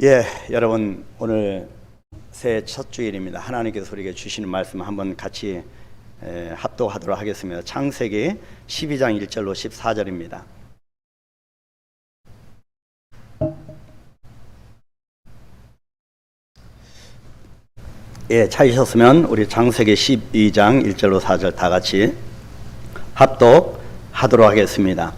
예, 여러분 오늘 새해 첫 주일입니다. 하나님께서 우리에게 주시는 말씀 한번 같이 합독하도록 하겠습니다. 창세기 12장 1절로 14절입니다. 예, 찾으셨으면 우리 창세기 12장 1절로 4절 다 같이 합독하도록 하겠습니다.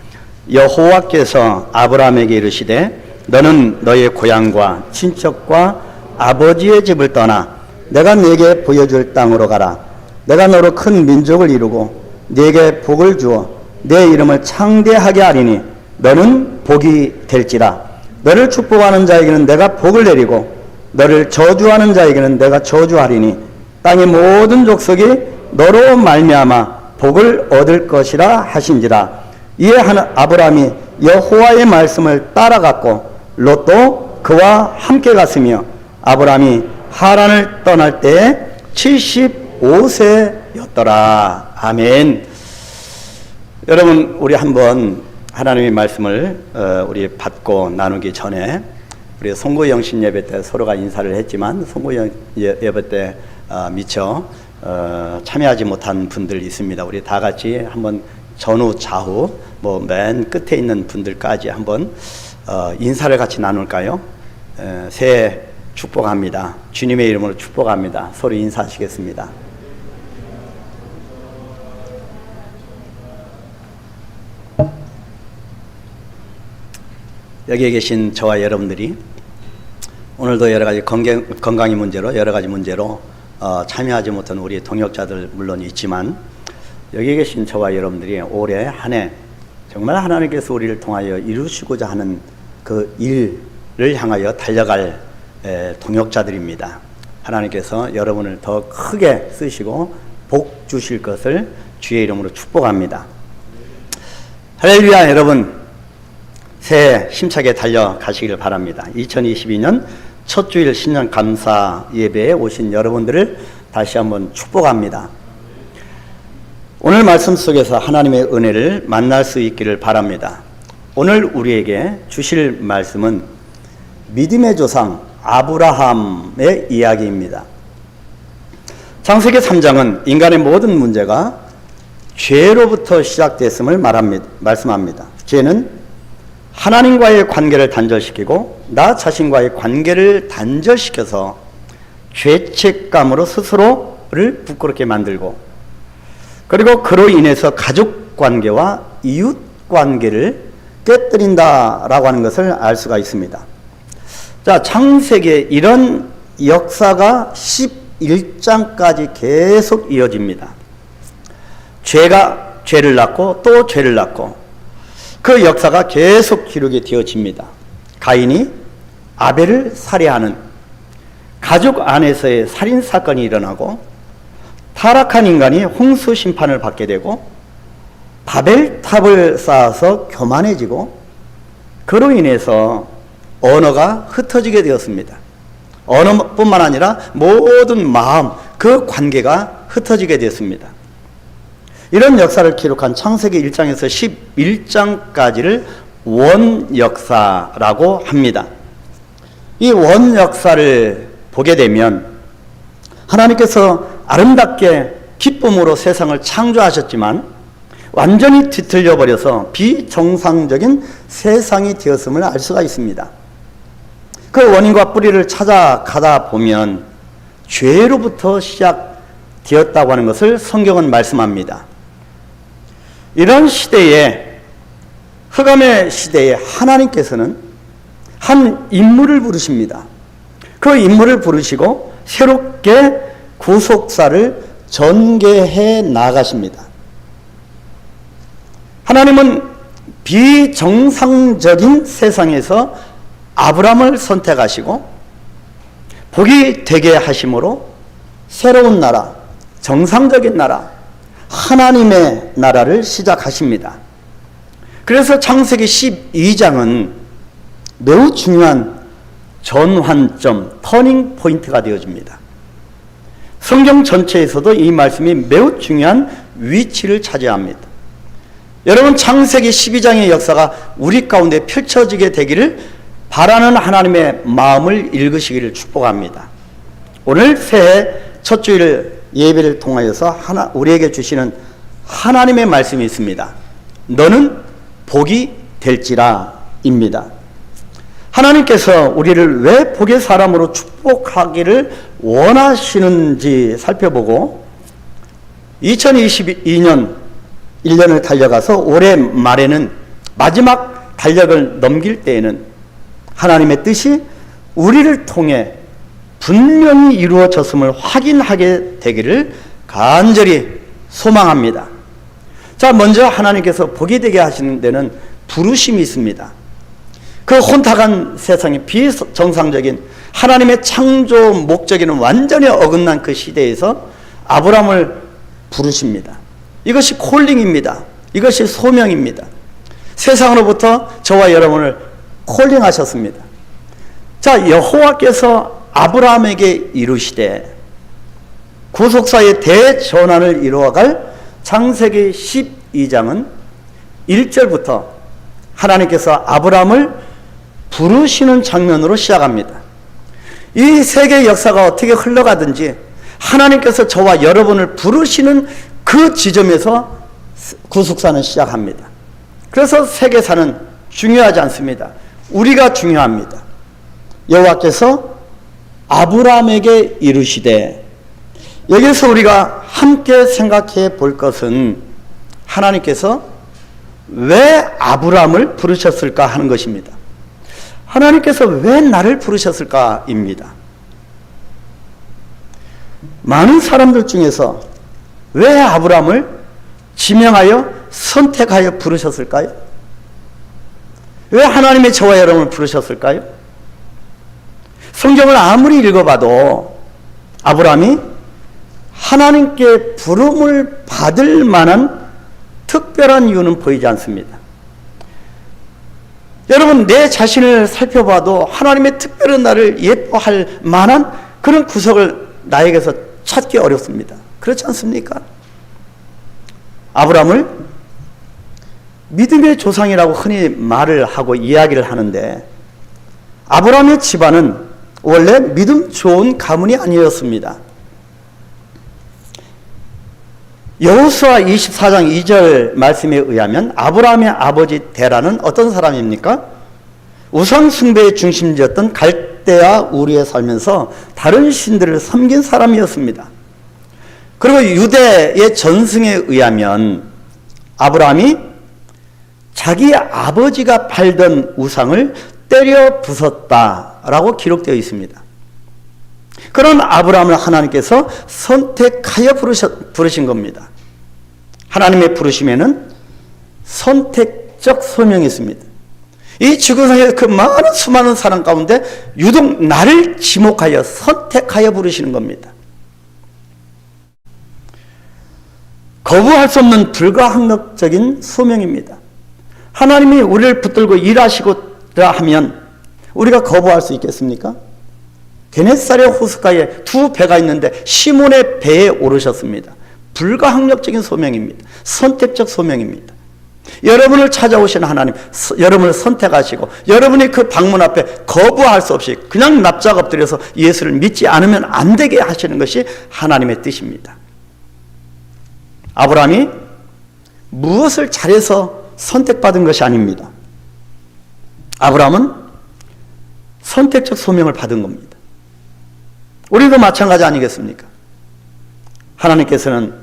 여호와께서 아브라함에게 이르시되 너는 너의 고향과 친척과 아버지의 집을 떠나 내가 네게 보여줄 땅으로 가라. 내가 너로 큰 민족을 이루고 네게 복을 주어 네 이름을 창대하게 하리니 너는 복이 될지라. 너를 축복하는 자에게는 내가 복을 내리고 너를 저주하는 자에게는 내가 저주하리니 땅의 모든 족속이 너로 말미암아 복을 얻을 것이라 하신지라. 이에 아브라함이 여호와의 말씀을 따라갔고 롯도 그와 함께 갔으며 아브라함이 하란을 떠날 때에 75세였더라. 아멘. 여러분, 우리 한번 하나님의 말씀을 우리 받고 나누기 전에 우리 송구영신 예배 때 서로가 인사를 했지만 송구영 예배 때 미처 참여하지 못한 분들 있습니다. 우리 다 같이 한번 전후 좌우 맨 끝에 있는 분들까지 한번 인사를 같이 나눌까요? 새해 축복합니다. 주님의 이름으로 축복합니다. 서로 인사하시겠습니다. 여기에 계신 저와 여러분들이 오늘도 여러 가지 건강의 문제로 여러 가지 문제로 참여하지 못한 우리 동역자들 물론 있지만 여기에 계신 저와 여러분들이 올해 한 해 정말 하나님께서 우리를 통하여 이루시고자 하는 그 일을 향하여 달려갈 동역자들입니다. 하나님께서 여러분을 더 크게 쓰시고 복 주실 것을 주의 이름으로 축복합니다. 할렐루야. 여러분 새해 힘차게 달려가시길 바랍니다. 2022년 첫 주일 신년 감사 예배에 오신 여러분들을 다시 한번 축복합니다. 오늘 말씀 속에서 하나님의 은혜를 만날 수 있기를 바랍니다. 오늘 우리에게 주실 말씀은 믿음의 조상 아브라함의 이야기입니다. 창세기 3장은 인간의 모든 문제가 죄로부터 시작됐음을 말씀합니다. 죄는 하나님과의 관계를 단절시키고 나 자신과의 관계를 단절시켜서 죄책감으로 스스로를 부끄럽게 만들고 그리고 그로 인해서 가족관계와 이웃관계를 깨뜨린다라고 하는 것을 알 수가 있습니다. 자, 창세기에 이런 역사가 11장까지 계속 이어집니다. 죄가 죄를 낳고 또 죄를 낳고 그 역사가 계속 기록이 되어집니다. 가인이 아벨을 살해하는 가족 안에서의 살인사건이 일어나고 타락한 인간이 홍수 심판을 받게 되고 바벨탑을 쌓아서 교만해지고 그로 인해서 언어가 흩어지게 되었습니다. 언어뿐만 아니라 모든 마음, 그 관계가 흩어지게 되었습니다. 이런 역사를 기록한 창세기 1장에서 11장까지를 원역사라고 합니다. 이 원역사를 보게 되면 하나님께서 아름답게 기쁨으로 세상을 창조하셨지만 완전히 뒤틀려 버려서 비정상적인 세상이 되었음을 알 수가 있습니다. 그 원인과 뿌리를 찾아가다 보면 죄로부터 시작되었다고 하는 것을 성경은 말씀합니다. 이런 시대에, 흑암의 시대에 하나님께서는 한 인물을 부르십니다. 그 인물을 부르시고 새롭게 구속사를 전개해 나가십니다. 하나님은 비정상적인 세상에서 아브라함을 선택하시고 복이 되게 하심으로 새로운 나라, 정상적인 나라, 하나님의 나라를 시작하십니다. 그래서 창세기 12장은 매우 중요한 전환점, 터닝 포인트가 되어집니다. 성경 전체에서도 이 말씀이 매우 중요한 위치를 차지합니다. 여러분, 창세기 12장의 역사가 우리 가운데 펼쳐지게 되기를 바라는 하나님의 마음을 읽으시기를 축복합니다. 오늘 새해 첫 주일 예배를 통하여서 우리에게 주시는 하나님의 말씀이 있습니다. 너는 복이 될지라 입니다. 하나님께서 우리를 왜 복의 사람으로 축복하기를 원하시는지 살펴보고 2022년 1년을 달려가서 올해 말에는 마지막 달력을 넘길 때에는 하나님의 뜻이 우리를 통해 분명히 이루어졌음을 확인하게 되기를 간절히 소망합니다. 자, 먼저 하나님께서 복이 되게 하시는 데는 부르심이 있습니다. 그 혼탁한 세상에 비정상적인 하나님의 창조 목적에는 완전히 어긋난 그 시대에서 아브라함을 부르십니다. 이것이 콜링입니다. 이것이 소명입니다. 세상으로부터 저와 여러분을 콜링하셨습니다. 자, 여호와께서 아브라함에게 이루시되 구속사의 대전환을 이루어갈 창세기 12장은 1절부터 하나님께서 아브라함을 부르시는 장면으로 시작합니다. 이 세계 역사가 어떻게 흘러가든지 하나님께서 저와 여러분을 부르시는 그 지점에서 구속사는 시작합니다. 그래서 세계사는 중요하지 않습니다. 우리가 중요합니다. 여호와께서 아브라함에게 이르시되, 여기서 우리가 함께 생각해 볼 것은 하나님께서 왜 아브라함을 부르셨을까 하는 것입니다. 하나님께서 왜 나를 부르셨을까입니다. 많은 사람들 중에서 왜 아브라함을 지명하여 선택하여 부르셨을까요? 왜 하나님의 저와 여러분을 부르셨을까요? 성경을 아무리 읽어봐도 아브라함이 하나님께 부름을 받을 만한 특별한 이유는 보이지 않습니다. 여러분, 내 자신을 살펴봐도 하나님의 특별한 나를 예뻐할 만한 그런 구석을 나에게서 찾기 어렵습니다. 그렇지 않습니까? 아브라함을 믿음의 조상이라고 흔히 말을 하고 이야기를 하는데, 아브라함의 집안은 원래 믿음 좋은 가문이 아니었습니다. 여호수아 24장 2절 말씀에 의하면 아브라함의 아버지 데라는 어떤 사람입니까? 우상 숭배의 중심지였던 갈대아 우리에 살면서 다른 신들을 섬긴 사람이었습니다. 그리고 유대의 전승에 의하면 아브라함이 자기 아버지가 팔던 우상을 때려 부쉈다라고 기록되어 있습니다. 그런 아브라함을 하나님께서 선택하여 부르신 겁니다. 하나님의 부르심에는 선택적 소명이 있습니다. 이 지구상의 그 많은 수많은 사람 가운데 유독 나를 지목하여 선택하여 부르시는 겁니다. 거부할 수 없는 불가항력적인 소명입니다. 하나님이 우리를 붙들고 일하시고자 하면 우리가 거부할 수 있겠습니까? 게네사렛 호숫가에 두 배가 있는데 시몬의 배에 오르셨습니다. 불가항력적인 소명입니다. 선택적 소명입니다. 여러분을 찾아오신 하나님, 여러분을 선택하시고 여러분이 그 방문 앞에 거부할 수 없이 그냥 납작 엎드려서 예수를 믿지 않으면 안 되게 하시는 것이 하나님의 뜻입니다. 아브라함이 무엇을 잘해서 선택받은 것이 아닙니다. 아브라함은 선택적 소명을 받은 겁니다. 우리도 마찬가지 아니겠습니까? 하나님께서는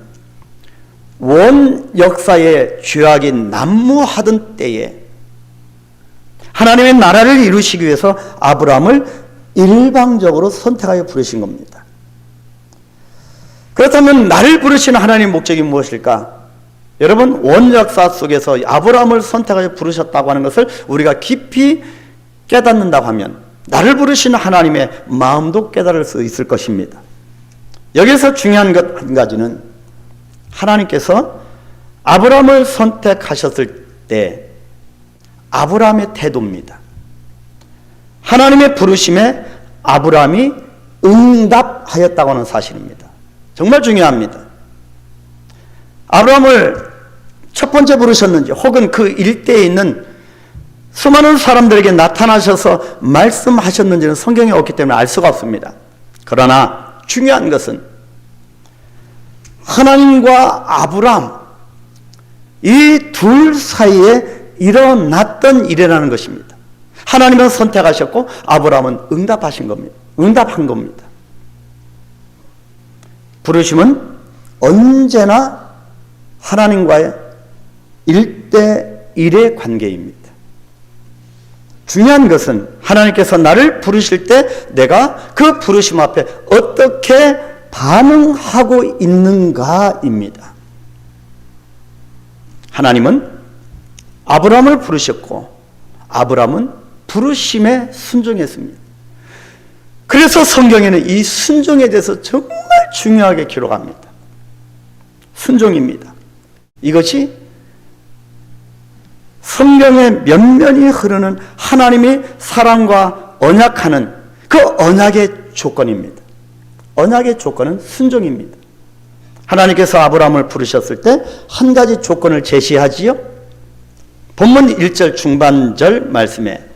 원 역사의 죄악이 난무하던 때에 하나님의 나라를 이루시기 위해서 아브라함을 일방적으로 선택하여 부르신 겁니다. 그렇다면 나를 부르시는 하나님의 목적이 무엇일까? 여러분, 원 역사 속에서 아브라함을 선택하여 부르셨다고 하는 것을 우리가 깊이 깨닫는다고 하면 나를 부르시는 하나님의 마음도 깨달을 수 있을 것입니다. 여기서 중요한 것 한 가지는 하나님께서 아브라함을 선택하셨을 때 아브라함의 태도입니다. 하나님의 부르심에 아브라함이 응답하였다고 하는 사실입니다. 정말 중요합니다. 아브라함을 첫 번째 부르셨는지 혹은 그 일대에 있는 수많은 사람들에게 나타나셔서 말씀하셨는지는 성경에 없기 때문에 알 수가 없습니다. 그러나 중요한 것은 하나님과 아브라함 이 둘 사이에 일어났던 일이라는 것입니다. 하나님은 선택하셨고 아브라함은 응답한 겁니다. 부르심은 언제나 하나님과의 1대1의 관계입니다. 중요한 것은 하나님께서 나를 부르실 때 내가 그 부르심 앞에 어떻게 반응하고 있는가입니다. 하나님은 아브라함을 부르셨고 아브라함은 부르심에 순종했습니다. 그래서 성경에는 이 순종에 대해서 정말 중요하게 기록합니다. 순종입니다. 이것이 성경의 면면이 흐르는 하나님이 사랑과 언약하는 그 언약의 조건입니다. 언약의 조건은 순종입니다. 하나님께서 아브라함을 부르셨을 때 한 가지 조건을 제시하지요. 본문 1절 중반절 말씀에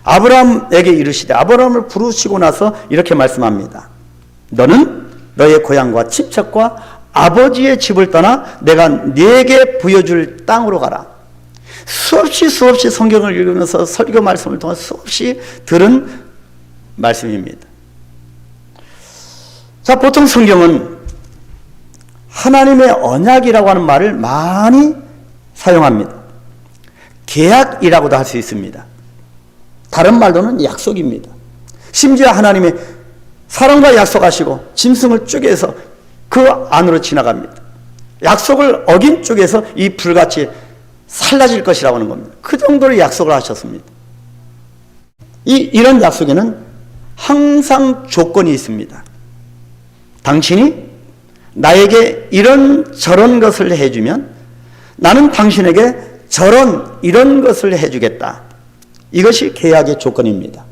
아브라함에게 이르시되, 아브라함을 부르시고 나서 이렇게 말씀합니다. 너는 너의 고향과 친척과 아버지의 집을 떠나 내가 네게 보여줄 땅으로 가라. 수없이 성경을 읽으면서 설교 말씀을 통해 수없이 들은 말씀입니다. 자, 보통 성경은 하나님의 언약이라고 하는 말을 많이 사용합니다. 계약이라고도 할 수 있습니다. 다른 말로는 약속입니다. 심지어 하나님이 사람과 약속하시고 짐승을 쪼개서 그 안으로 지나갑니다. 약속을 어긴 쪽에서 이 불같이 살라질 것이라고 하는 겁니다. 그 정도로 약속을 하셨습니다. 이런 약속에는 항상 조건이 있습니다. 당신이 나에게 이런 저런 것을 해주면 나는 당신에게 이런 것을 해주겠다. 이것이 계약의 조건입니다.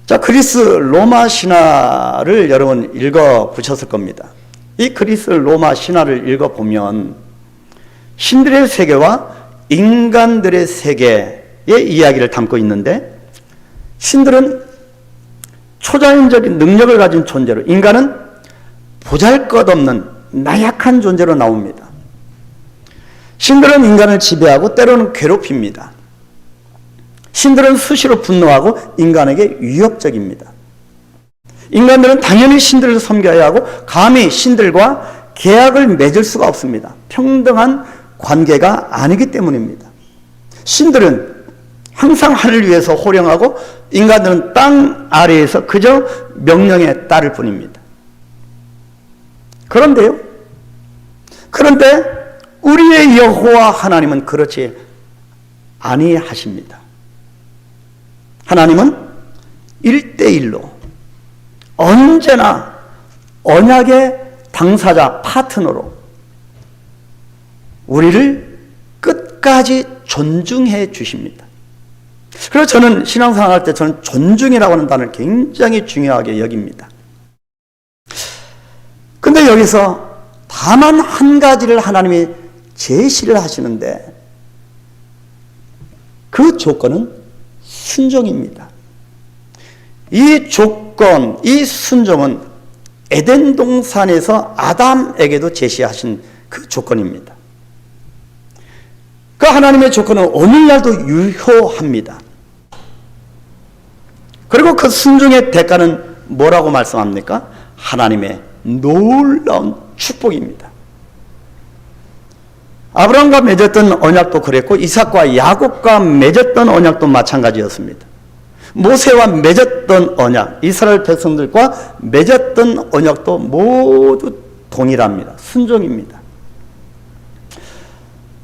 자, 그리스 로마 신화를 여러분 읽어보셨을 겁니다. 이 그리스 로마 신화를 읽어보면 신들의 세계와 인간들의 세계의 이야기를 담고 있는데, 신들은 초자연적인 능력을 가진 존재로, 인간은 보잘것없는 나약한 존재로 나옵니다. 신들은 인간을 지배하고 때로는 괴롭힙니다. 신들은 수시로 분노하고 인간에게 위협적입니다. 인간들은 당연히 신들을 섬겨야 하고 감히 신들과 계약을 맺을 수가 없습니다. 평등한 관계가 아니기 때문입니다. 신들은 항상 하늘 위에서 호령하고 인간들은 땅 아래에서 그저 명령에 따를 뿐입니다. 그런데 우리의 여호와 하나님은 그렇지 아니하십니다. 하나님은 1대1로 언제나 언약의 당사자, 파트너로 우리를 끝까지 존중해 주십니다. 그래서 저는 신앙생활 할 때 저는 존중이라고 하는 단어를 굉장히 중요하게 여깁니다. 근데 여기서 다만 한 가지를 하나님이 제시를 하시는데 그 조건은 순종입니다. 이 조건, 이 순종은 에덴 동산에서 아담에게도 제시하신 그 조건입니다. 그 하나님의 조건은 오늘날도 유효합니다. 그리고 그 순종의 대가는 뭐라고 말씀합니까? 하나님의 놀라운 축복입니다. 아브라함과 맺었던 언약도 그랬고 이삭과 야곱과 맺었던 언약도 마찬가지였습니다. 모세와 맺었던 언약, 이스라엘 백성들과 맺었던 언약도 모두 동일합니다. 순종입니다.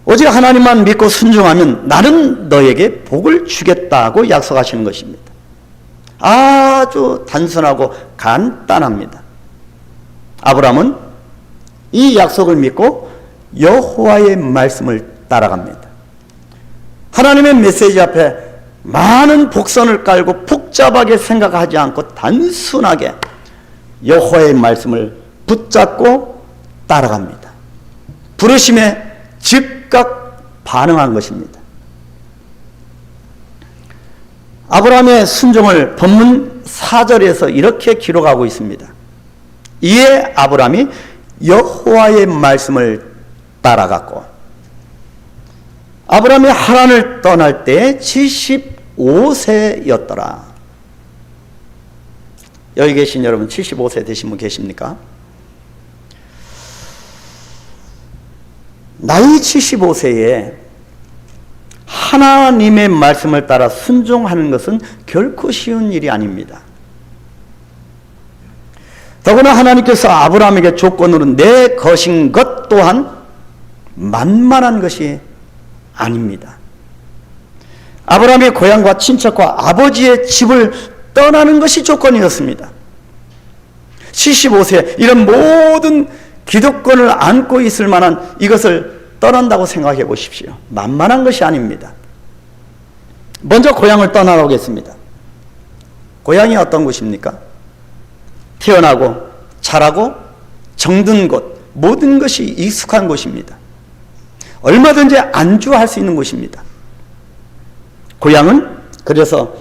오직 하나님만 믿고 순종하면 나는 너에게 복을 주겠다고 약속하시는 것입니다. 아주 단순하고 간단합니다. 아브라함은 이 약속을 믿고 여호와의 말씀을 따라갑니다. 하나님의 메시지 앞에 많은 복선을 깔고 복잡하게 생각하지 않고 단순하게 여호와의 말씀을 붙잡고 따라갑니다. 부르심에 즉각 반응한 것입니다. 아브라함의 순종을 본문 4절에서 이렇게 기록하고 있습니다. 이에 아브라함이 여호와의 말씀을 따라갔고, 아브라함이 하란을 떠날 때 75세였더라. 여기 계신 여러분 75세 되신 분 계십니까? 나이 75세에 하나님의 말씀을 따라 순종하는 것은 결코 쉬운 일이 아닙니다. 더구나 하나님께서 아브라함에게 조건으로 내 것인 것 또한 만만한 것이 아닙니다. 아브라함의 고향과 친척과 아버지의 집을 떠나는 것이 조건이었습니다. 75세 이런 모든 기득권을 안고 있을 만한 이것을 떠난다고 생각해 보십시오. 만만한 것이 아닙니다. 먼저 고향을 떠나라고 했습니다. 고향이 어떤 곳입니까? 태어나고 자라고 정든 곳, 모든 것이 익숙한 곳입니다. 얼마든지 안주할 수 있는 곳입니다. 고향은 그래서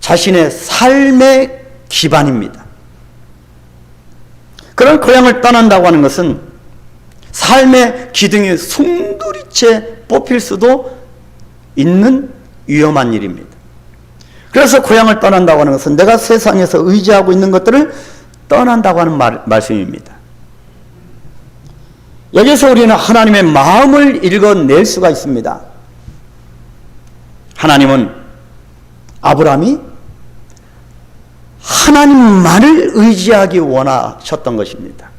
자신의 삶의 기반입니다. 그런 고향을 떠난다고 하는 것은 삶의 기둥이 송두리째 뽑힐 수도 있는 위험한 일입니다. 그래서 고향을 떠난다고 하는 것은 내가 세상에서 의지하고 있는 것들을 떠난다고 하는 말씀입니다. 여기서 우리는 하나님의 마음을 읽어낼 수가 있습니다. 하나님은 아브라함이 하나님만을 의지하기 원하셨던 것입니다.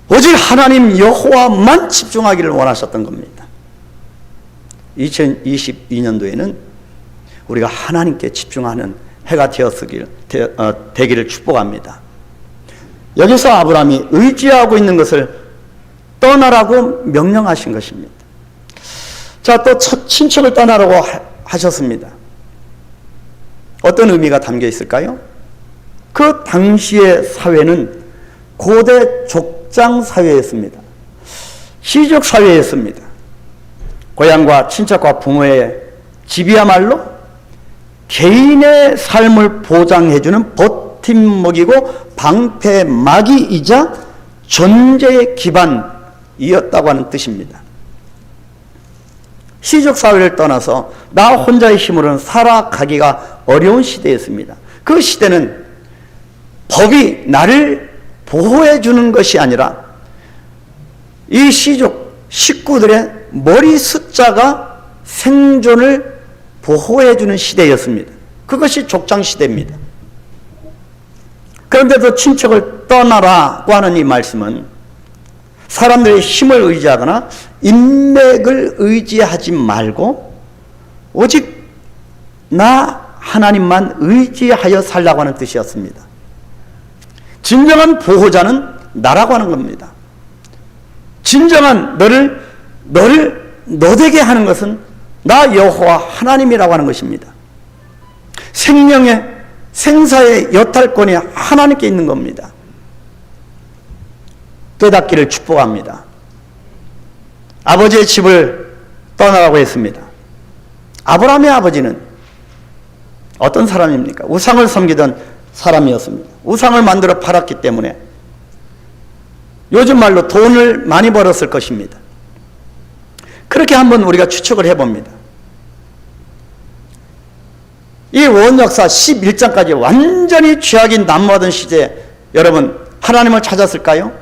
오직 하나님 여호와만 집중하기를 원하셨던 겁니다. 2022년도에는 우리가 하나님께 집중하는 해가 되기를 축복합니다. 여기서 아브라함이 의지하고 있는 것을 떠나라고 명령하신 것입니다. 자, 또 친척을 떠나라고 하셨습니다. 어떤 의미가 담겨 있을까요? 그 당시의 사회는 고대 족장 사회였습니다. 시족 사회였습니다. 고향과 친척과 부모의 집이야말로 개인의 삶을 보장해주는 버팀목이고 방패막이이자 존재의 기반이었다고 하는 뜻입니다. 시족 사회를 떠나서 나 혼자의 힘으로는 살아가기가 어려운 시대였습니다. 그 시대는 법이 나를 보호해 주는 것이 아니라 이 시족 식구들의 머리 숫자가 생존을 보호해 주는 시대였습니다. 그것이 족장 시대입니다. 그런데도 친척을 떠나라고 하는 이 말씀은 사람들의 힘을 의지하거나 인맥을 의지하지 말고 오직 나 하나님만 의지하여 살라고 하는 뜻이었습니다. 진정한 보호자는 나라고 하는 겁니다. 진정한 너를 너되게 하는 것은 나 여호와 하나님이라고 하는 것입니다. 생명의 생사의 여탈권이 하나님께 있는 겁니다. 깨닫기를 축복합니다. 아버지의 집을 떠나라고 했습니다. 아브라함의 아버지는 어떤 사람입니까? 우상을 섬기던 사람이었습니다. 우상을 만들어 팔았기 때문에 요즘 말로 돈을 많이 벌었을 것입니다. 그렇게 한번 우리가 추측을 해봅니다. 이 원역사 11장까지 완전히 죄악이 난무하던 시대에 여러분 하나님을 찾았을까요?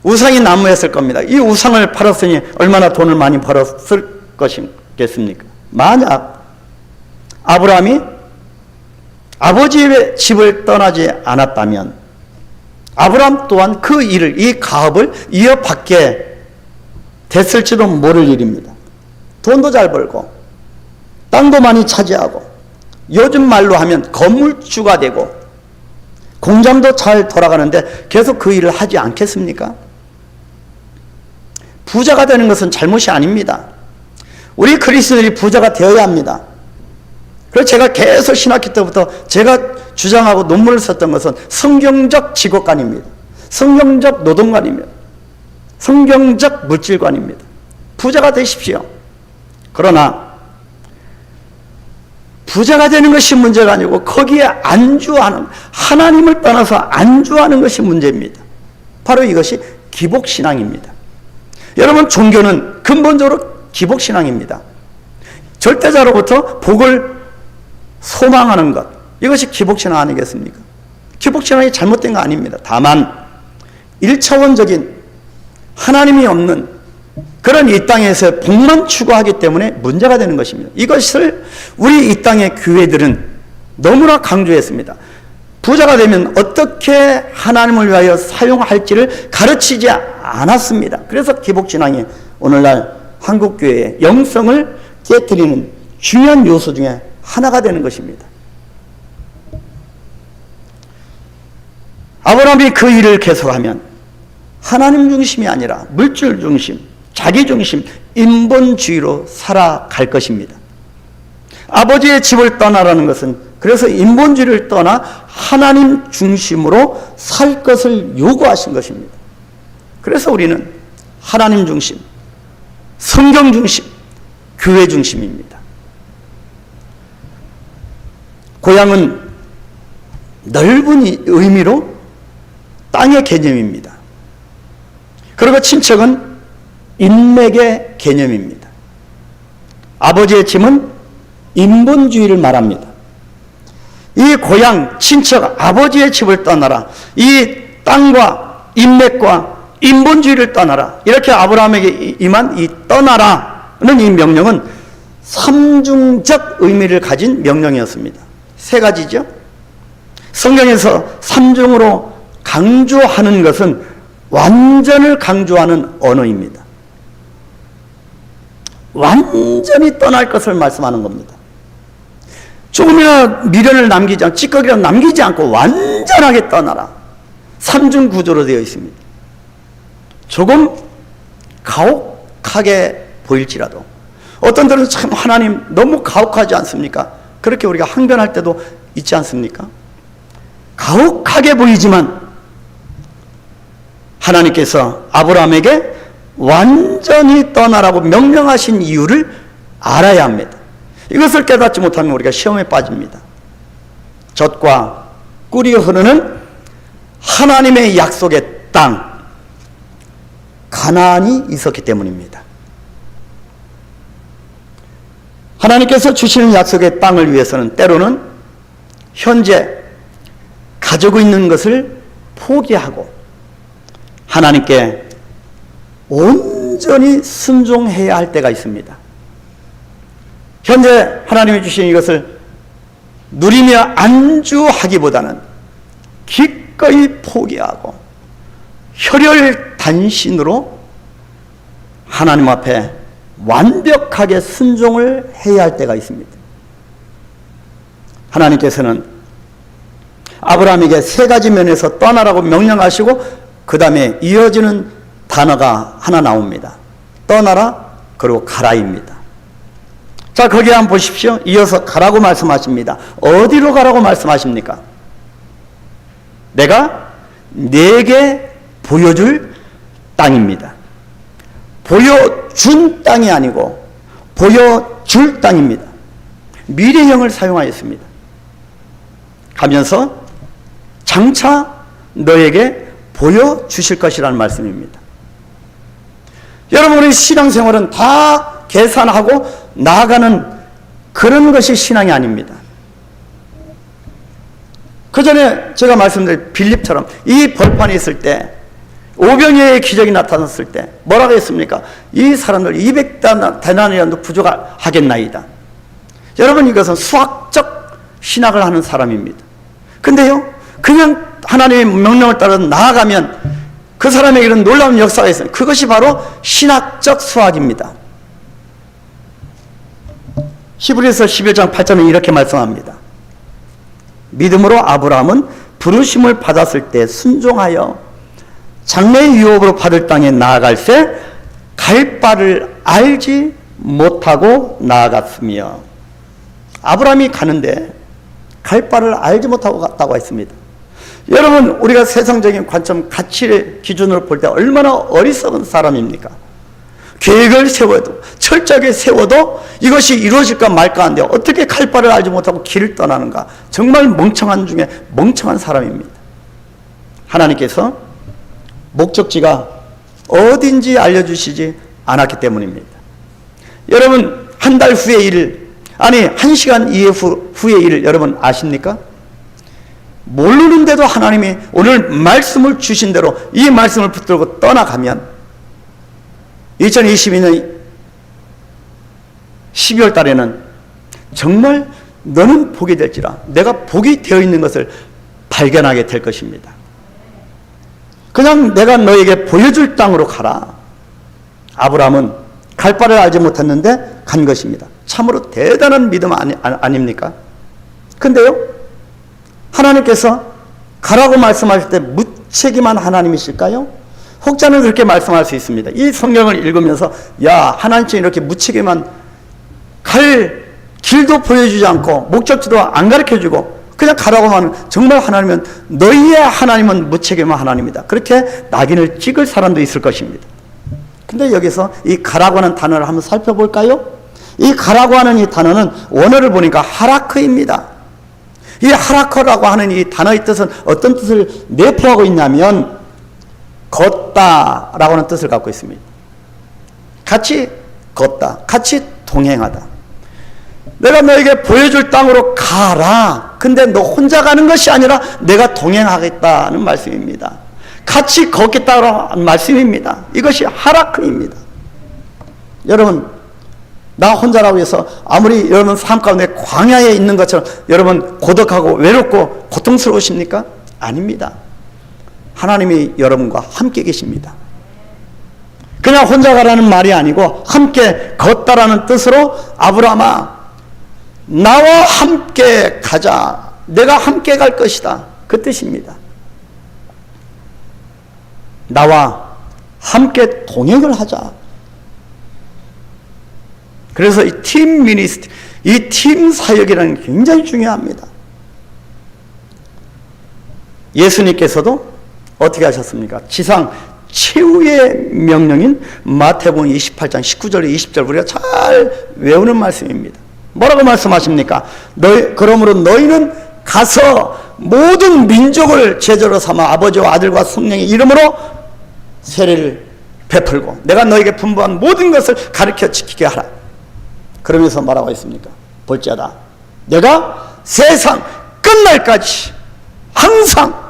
우상이 난무했을 겁니다. 이 우상을 팔았으니 얼마나 돈을 많이 벌었을 것이겠습니까? 만약 아브라함이 아버지의 집을 떠나지 않았다면 아브라함 또한 그 일을, 이 가업을 이어받게 됐을지도 모를 일입니다. 돈도 잘 벌고 땅도 많이 차지하고 요즘 말로 하면 건물주가 되고 공장도 잘 돌아가는데 계속 그 일을 하지 않겠습니까? 부자가 되는 것은 잘못이 아닙니다. 우리 그리스도인이 부자가 되어야 합니다. 그래서 제가 계속 신학기 때부터 제가 주장하고 논문을 썼던 것은 성경적 직업관입니다. 성경적 노동관입니다. 성경적 물질관입니다. 부자가 되십시오. 그러나 부자가 되는 것이 문제가 아니고 거기에 안주하는, 하나님을 떠나서 안주하는 것이 문제입니다. 바로 이것이 기복신앙입니다. 여러분, 종교는 근본적으로 기복신앙입니다. 절대자로부터 복을 소망하는 것, 이것이 기복신앙 아니겠습니까? 기복신앙이 잘못된 거 아닙니다. 다만 1차원적인 하나님이 없는 그런 이 땅에서 복만 추구하기 때문에 문제가 되는 것입니다. 이것을 우리 이 땅의 교회들은 너무나 강조했습니다. 부자가 되면 어떻게 하나님을 위하여 사용할지를 가르치지 않았습니다. 그래서 기복신앙이 오늘날 한국교회의 영성을 깨뜨리는 중요한 요소 중에 하나가 되는 것입니다. 아브라함이 그 일을 계속하면 하나님 중심이 아니라 물질 중심, 자기 중심, 인본주의로 살아갈 것입니다. 아버지의 집을 떠나라는 것은 그래서 인본주의를 떠나 하나님 중심으로 살 것을 요구하신 것입니다. 그래서 우리는 하나님 중심, 성경 중심, 교회 중심입니다. 고향은 넓은 의미로 땅의 개념입니다. 그리고 친척은 인맥의 개념입니다. 아버지의 짐은 인본주의를 말합니다. 이 고향, 친척, 아버지의 집을 떠나라. 이 땅과 인맥과 인본주의를 떠나라. 이렇게 아브라함에게 임한 이 떠나라는 이 명령은 삼중적 의미를 가진 명령이었습니다. 세 가지죠. 성경에서 삼중으로 강조하는 것은 완전을 강조하는 언어입니다. 완전히 떠날 것을 말씀하는 겁니다. 조금이나 미련을 남기지 않고 찌꺼기를 남기지 않고 완전하게 떠나라. 삼중 구조로 되어 있습니다. 조금 가혹하게 보일지라도 어떤 때는 참 하나님 너무 가혹하지 않습니까? 그렇게 우리가 항변할 때도 있지 않습니까? 가혹하게 보이지만 하나님께서 아브라함에게 완전히 떠나라고 명령하신 이유를 알아야 합니다. 이것을 깨닫지 못하면 우리가 시험에 빠집니다. 젖과 꿀이 흐르는 하나님의 약속의 땅, 가나안이 있었기 때문입니다. 하나님께서 주시는 약속의 땅을 위해서는 때로는 현재 가지고 있는 것을 포기하고 하나님께 온전히 순종해야 할 때가 있습니다. 현재 하나님이 주신 이것을 누리며 안주하기보다는 기꺼이 포기하고 혈혈단신으로 하나님 앞에 완벽하게 순종을 해야 할 때가 있습니다. 하나님께서는 아브라함에게 세 가지 면에서 떠나라고 명령하시고 그 다음에 이어지는 단어가 하나 나옵니다. 떠나라, 그리고 가라입니다. 자, 거기에 한번 보십시오. 이어서 가라고 말씀하십니다. 어디로 가라고 말씀하십니까? 내가 네게 보여줄 땅입니다. 보여준 땅이 아니고 보여줄 땅입니다. 미래형을 사용하였습니다. 가면서 장차 너에게 보여주실 것이라는 말씀입니다. 여러분의 신앙생활은 다 계산하고 나아가는 그런 것이 신앙이 아닙니다. 그 전에 제가 말씀드린 빌립처럼 이 벌판에 있을 때 오병이어의 기적이 나타났을 때 뭐라고 했습니까? 이 사람들 200데나리온도 부족하겠나이다. 여러분, 이것은 수학적 신학을 하는 사람입니다. 근데요, 그냥 하나님의 명령을 따라 나아가면 그 사람에게 이런 놀라운 역사가 있어요. 그것이 바로 신학적 수학입니다. 히브리서 11장 8절은 이렇게 말씀합니다. 믿음으로 아브라함은 부르심을 받았을 때 순종하여 장래의 유업으로 받을 땅에 나아갈새 갈 바를 알지 못하고 나아갔으며, 아브라함이 가는데 갈 바를 알지 못하고 갔다고 했습니다. 여러분, 우리가 세상적인 관점, 가치의 기준으로 볼 때 얼마나 어리석은 사람입니까? 계획을 세워도 철저하게 세워도 이것이 이루어질까 말까 하는데 어떻게 갈 바를 알지 못하고 길을 떠나는가. 정말 멍청한 중에 멍청한 사람입니다. 하나님께서 목적지가 어딘지 알려주시지 않았기 때문입니다. 여러분 한 달 후의 일, 아니 1시간 후의 일 여러분 아십니까? 모르는데도 하나님이 오늘 말씀을 주신 대로 이 말씀을 붙들고 떠나가면 2022년 12월 달에는 정말 너는 복이 될지라 내가 복이 되어 있는 것을 발견하게 될 것입니다. 그냥 내가 너에게 보여줄 땅으로 가라. 아브라함은 갈 바를 알지 못했는데 간 것입니다. 참으로 대단한 믿음 아닙니까? 근데요, 하나님께서 가라고 말씀하실 때 무책임한 하나님이실까요? 혹자는 그렇게 말씀할 수 있습니다. 이 성경을 읽으면서 야, 하나님께 이렇게 무책임한, 갈 길도 보여주지 않고 목적지도 안 가르쳐주고 그냥 가라고 하면 정말 하나님은, 너희의 하나님은 무책임한 하나님이다, 그렇게 낙인을 찍을 사람도 있을 것입니다. 근데 여기서 이 가라고 하는 단어를 한번 살펴볼까요? 이 가라고 하는 이 단어는 원어를 보니까 하라크입니다. 이 하라크라고 하는 이 단어의 뜻은 어떤 뜻을 내포하고 있냐면 걷다 라고 하는 뜻을 갖고 있습니다. 같이 걷다, 같이 동행하다. 내가 너에게 보여줄 땅으로 가라. 근데 너 혼자 가는 것이 아니라 내가 동행하겠다는 말씀입니다. 같이 걷겠다는 말씀입니다. 이것이 하라크입니다. 여러분, 나 혼자라고 해서 아무리 여러분 삶 가운데 광야에 있는 것처럼 여러분 고독하고 외롭고 고통스러우십니까? 아닙니다. 하나님이 여러분과 함께 계십니다. 그냥 혼자 가라는 말이 아니고 함께 걷다라는 뜻으로 아브라함아, 나와 함께 가자. 내가 함께 갈 것이다. 그 뜻입니다. 나와 함께 동행을 하자. 그래서 이 팀 미니스트리, 이 팀 사역이라는 게 굉장히 중요합니다. 예수님께서도 어떻게 하셨습니까? 지상 최후의 명령인 마태복음 28장 19절 20절 우리가 잘 외우는 말씀입니다. 뭐라고 말씀하십니까? 그러므로 너희는 가서 모든 민족을 제자로 삼아 아버지와 아들과 성령의 이름으로 세례를 베풀고 내가 너에게 분부한 모든 것을 가르쳐 지키게 하라. 그러면서 뭐라고 했습니까? 볼지어다 내가 세상 끝날까지 항상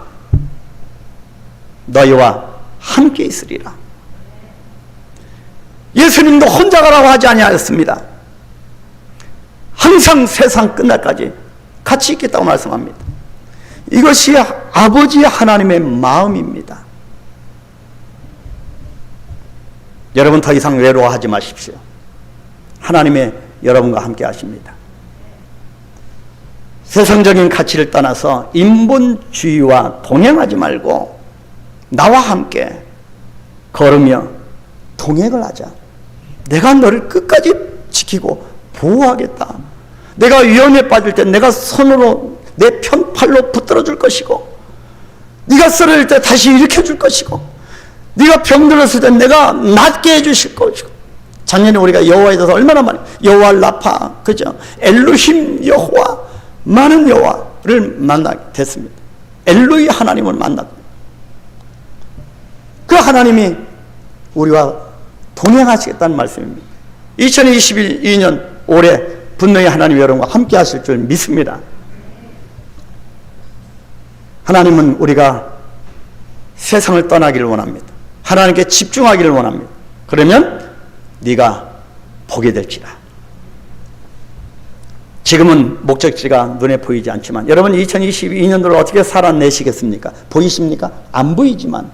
너희와 함께 있으리라. 예수님도 혼자 가라고 하지 아니하였습니다. 항상 세상 끝날까지 같이 있겠다고 말씀합니다. 이것이 아버지 하나님의 마음입니다. 여러분 더 이상 외로워하지 마십시오. 하나님의 여러분과 함께 하십니다. 세상적인 가치를 떠나서 인본주의와 동행하지 말고 나와 함께 걸으며 동행을 하자. 내가 너를 끝까지 지키고 보호하겠다. 내가 위험에 빠질 때 내가 손으로 내 편팔로 붙들어 줄 것이고, 네가 쓰러질 때 다시 일으켜 줄 것이고, 네가 병들었을 때 내가 낫게 해 주실 것이고. 작년에 우리가 여호와에 대해서 얼마나 많이, 여호와 라파, 그죠? 엘루힘 여호와, 많은 여호와를 만나게 됐습니다. 엘로이 하나님을 만나고 그 하나님이 우리와 동행하시겠다는 말씀입니다. 2022년 올해 분명히 하나님 여러분과 함께 하실 줄 믿습니다. 하나님은 우리가 세상을 떠나기를 원합니다. 하나님께 집중하기를 원합니다. 그러면 네가 보게 될지라. 지금은 목적지가 눈에 보이지 않지만 여러분 2022년도를 어떻게 살아내시겠습니까? 보이십니까? 안 보이지만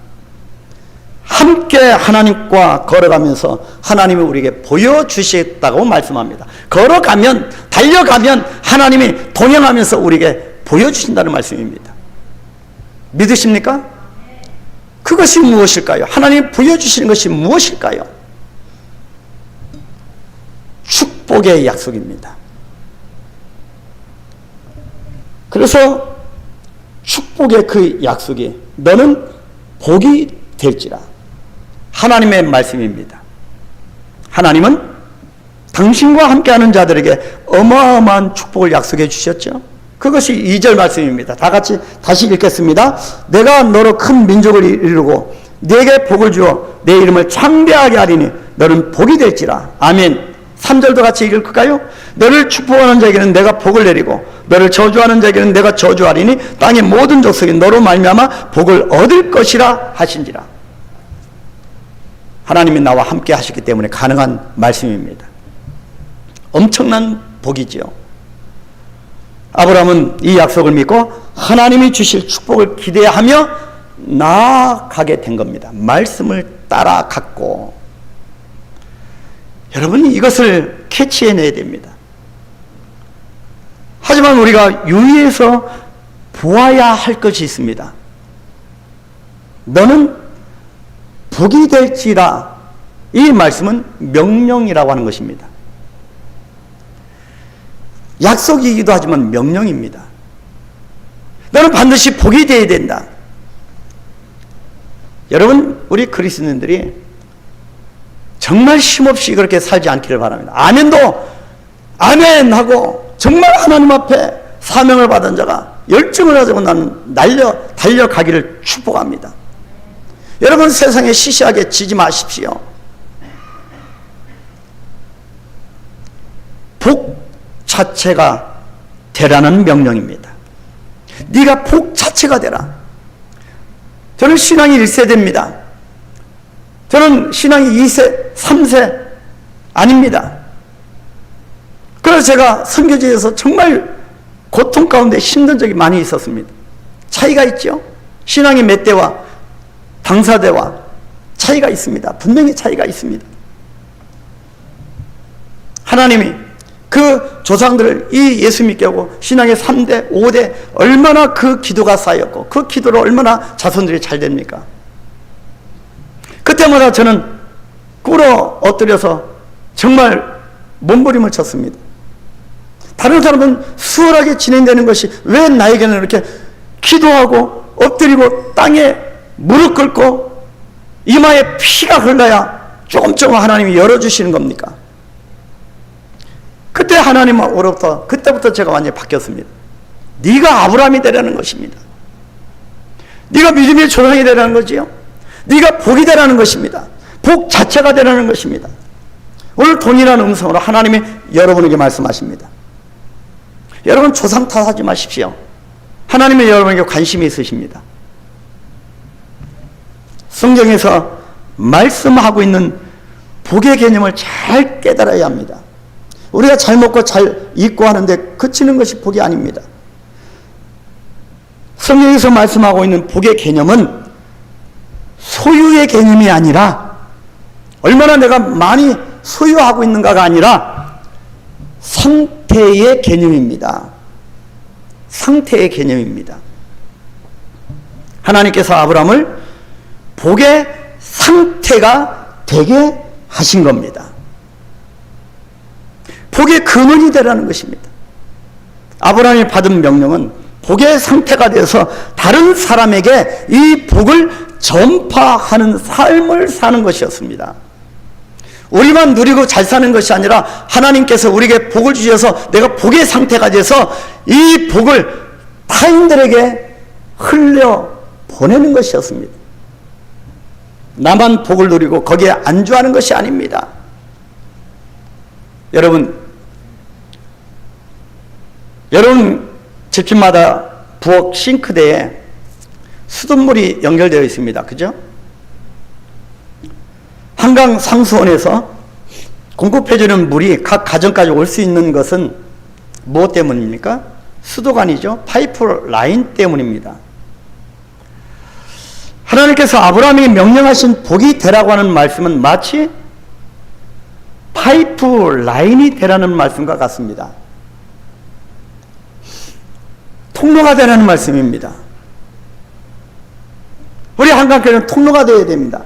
함께 하나님과 걸어가면서 하나님이 우리에게 보여주시겠다고 말씀합니다. 걸어가면, 달려가면 하나님이 동행하면서 우리에게 보여주신다는 말씀입니다. 믿으십니까? 그것이 무엇일까요? 하나님이 보여주시는 것이 무엇일까요? 축복의 약속입니다. 그래서 축복의 그 약속이 너는 복이 될지라. 하나님의 말씀입니다. 하나님은 당신과 함께하는 자들에게 어마어마한 축복을 약속해 주셨죠. 그것이 2절 말씀입니다. 다 같이 다시 읽겠습니다. 내가 너로 큰 민족을 이루고 네게 복을 주어 내 이름을 창대하게 하리니 너는 복이 될지라. 아멘. 3절도 같이 읽을까요? 너를 축복하는 자에게는 내가 복을 내리고 너를 저주하는 자에게는 내가 저주하리니 땅의 모든 족속이 너로 말미암아 복을 얻을 것이라 하신지라. 하나님이 나와 함께 하셨기 때문에 가능한 말씀입니다. 엄청난 복이지요. 아브라함은 이 약속을 믿고 하나님이 주실 축복을 기대하며 나아가게 된 겁니다. 말씀을 따라갔고, 여러분이 이것을 캐치해내야 됩니다. 하지만 우리가 유의해서 보아야 할 것이 있습니다. 너는 복이 될지라. 이 말씀은 명령이라고 하는 것입니다. 약속이기도 하지만 명령입니다. 너는 반드시 복이 되어야 된다. 여러분, 우리 그리스도인들이 정말 쉼없이 그렇게 살지 않기를 바랍니다. 아멘도 아멘 하고 정말 하나님 앞에 사명을 받은 자가 열정을 가지고 나는 달려가기를 축복합니다. 여러분, 세상에 시시하게 지지 마십시오. 복 자체가 되라는 명령입니다. 네가 복 자체가 되라. 저는 신앙이 1세대입니다. 저는 신앙이 2세, 3세 아닙니다. 그래서 제가 선교지에서 정말 고통 가운데 힘든 적이 많이 있었습니다. 차이가 있죠. 신앙의 몇 대와 당사대와 차이가 있습니다. 분명히 차이가 있습니다. 하나님이 그 조상들을 이 예수 믿게 하고 신앙의 3대, 5대 얼마나 그 기도가 쌓였고 그 기도로 얼마나 자손들이 잘 됩니까? 그때마다 저는 꿇어 엎드려서 정말 몸부림을 쳤습니다. 다른 사람은 수월하게 진행되는 것이 왜 나에게는 이렇게 기도하고 엎드리고 땅에 무릎 꿇고 이마에 피가 흘러야 조금 하나님이 열어주시는 겁니까? 그때 하나님으로부터 그때부터 제가 완전히 바뀌었습니다. 네가 아브라함이 되라는 것입니다. 네가 믿음의 조상이 되라는 거지요. 네가 복이 되라는 것입니다. 복 자체가 되라는 것입니다. 오늘 돈이라는 음성으로 하나님이 여러분에게 말씀하십니다. 여러분, 조상 탓하지 마십시오. 하나님이 여러분에게 관심이 있으십니다. 성경에서 말씀하고 있는 복의 개념을 잘 깨달아야 합니다. 우리가 잘 먹고 잘 입고 하는데 그치는 것이 복이 아닙니다. 성경에서 말씀하고 있는 복의 개념은 소유의 개념이 아니라 얼마나 내가 많이 소유하고 있는가가 아니라 상태의 개념입니다. 상태의 개념입니다. 하나님께서 아브라함을 복의 상태가 되게 하신 겁니다. 복의 근원이 되라는 것입니다. 아브라함이 받은 명령은 복의 상태가 되어서 다른 사람에게 이 복을 전파하는 삶을 사는 것이었습니다. 우리만 누리고 잘 사는 것이 아니라 하나님께서 우리에게 복을 주셔서 내가 복의 상태가 돼서 이 복을 타인들에게 흘려 보내는 것이었습니다. 나만 복을 누리고 거기에 안주하는 것이 아닙니다. 여러분 집집마다 부엌 싱크대에 수돗물이 연결되어 있습니다. 그죠? 한강 상수원에서 공급해주는 물이 각 가정까지 올 수 있는 것은 무엇 때문입니까? 수도관이죠. 파이프 라인 때문입니다. 하나님께서 아브라함에게 명령하신 복이 되라고 하는 말씀은 마치 파이프 라인이 되라는 말씀과 같습니다. 통로가 되라는 말씀입니다. 우리 한강교회는 통로가 되어야 됩니다.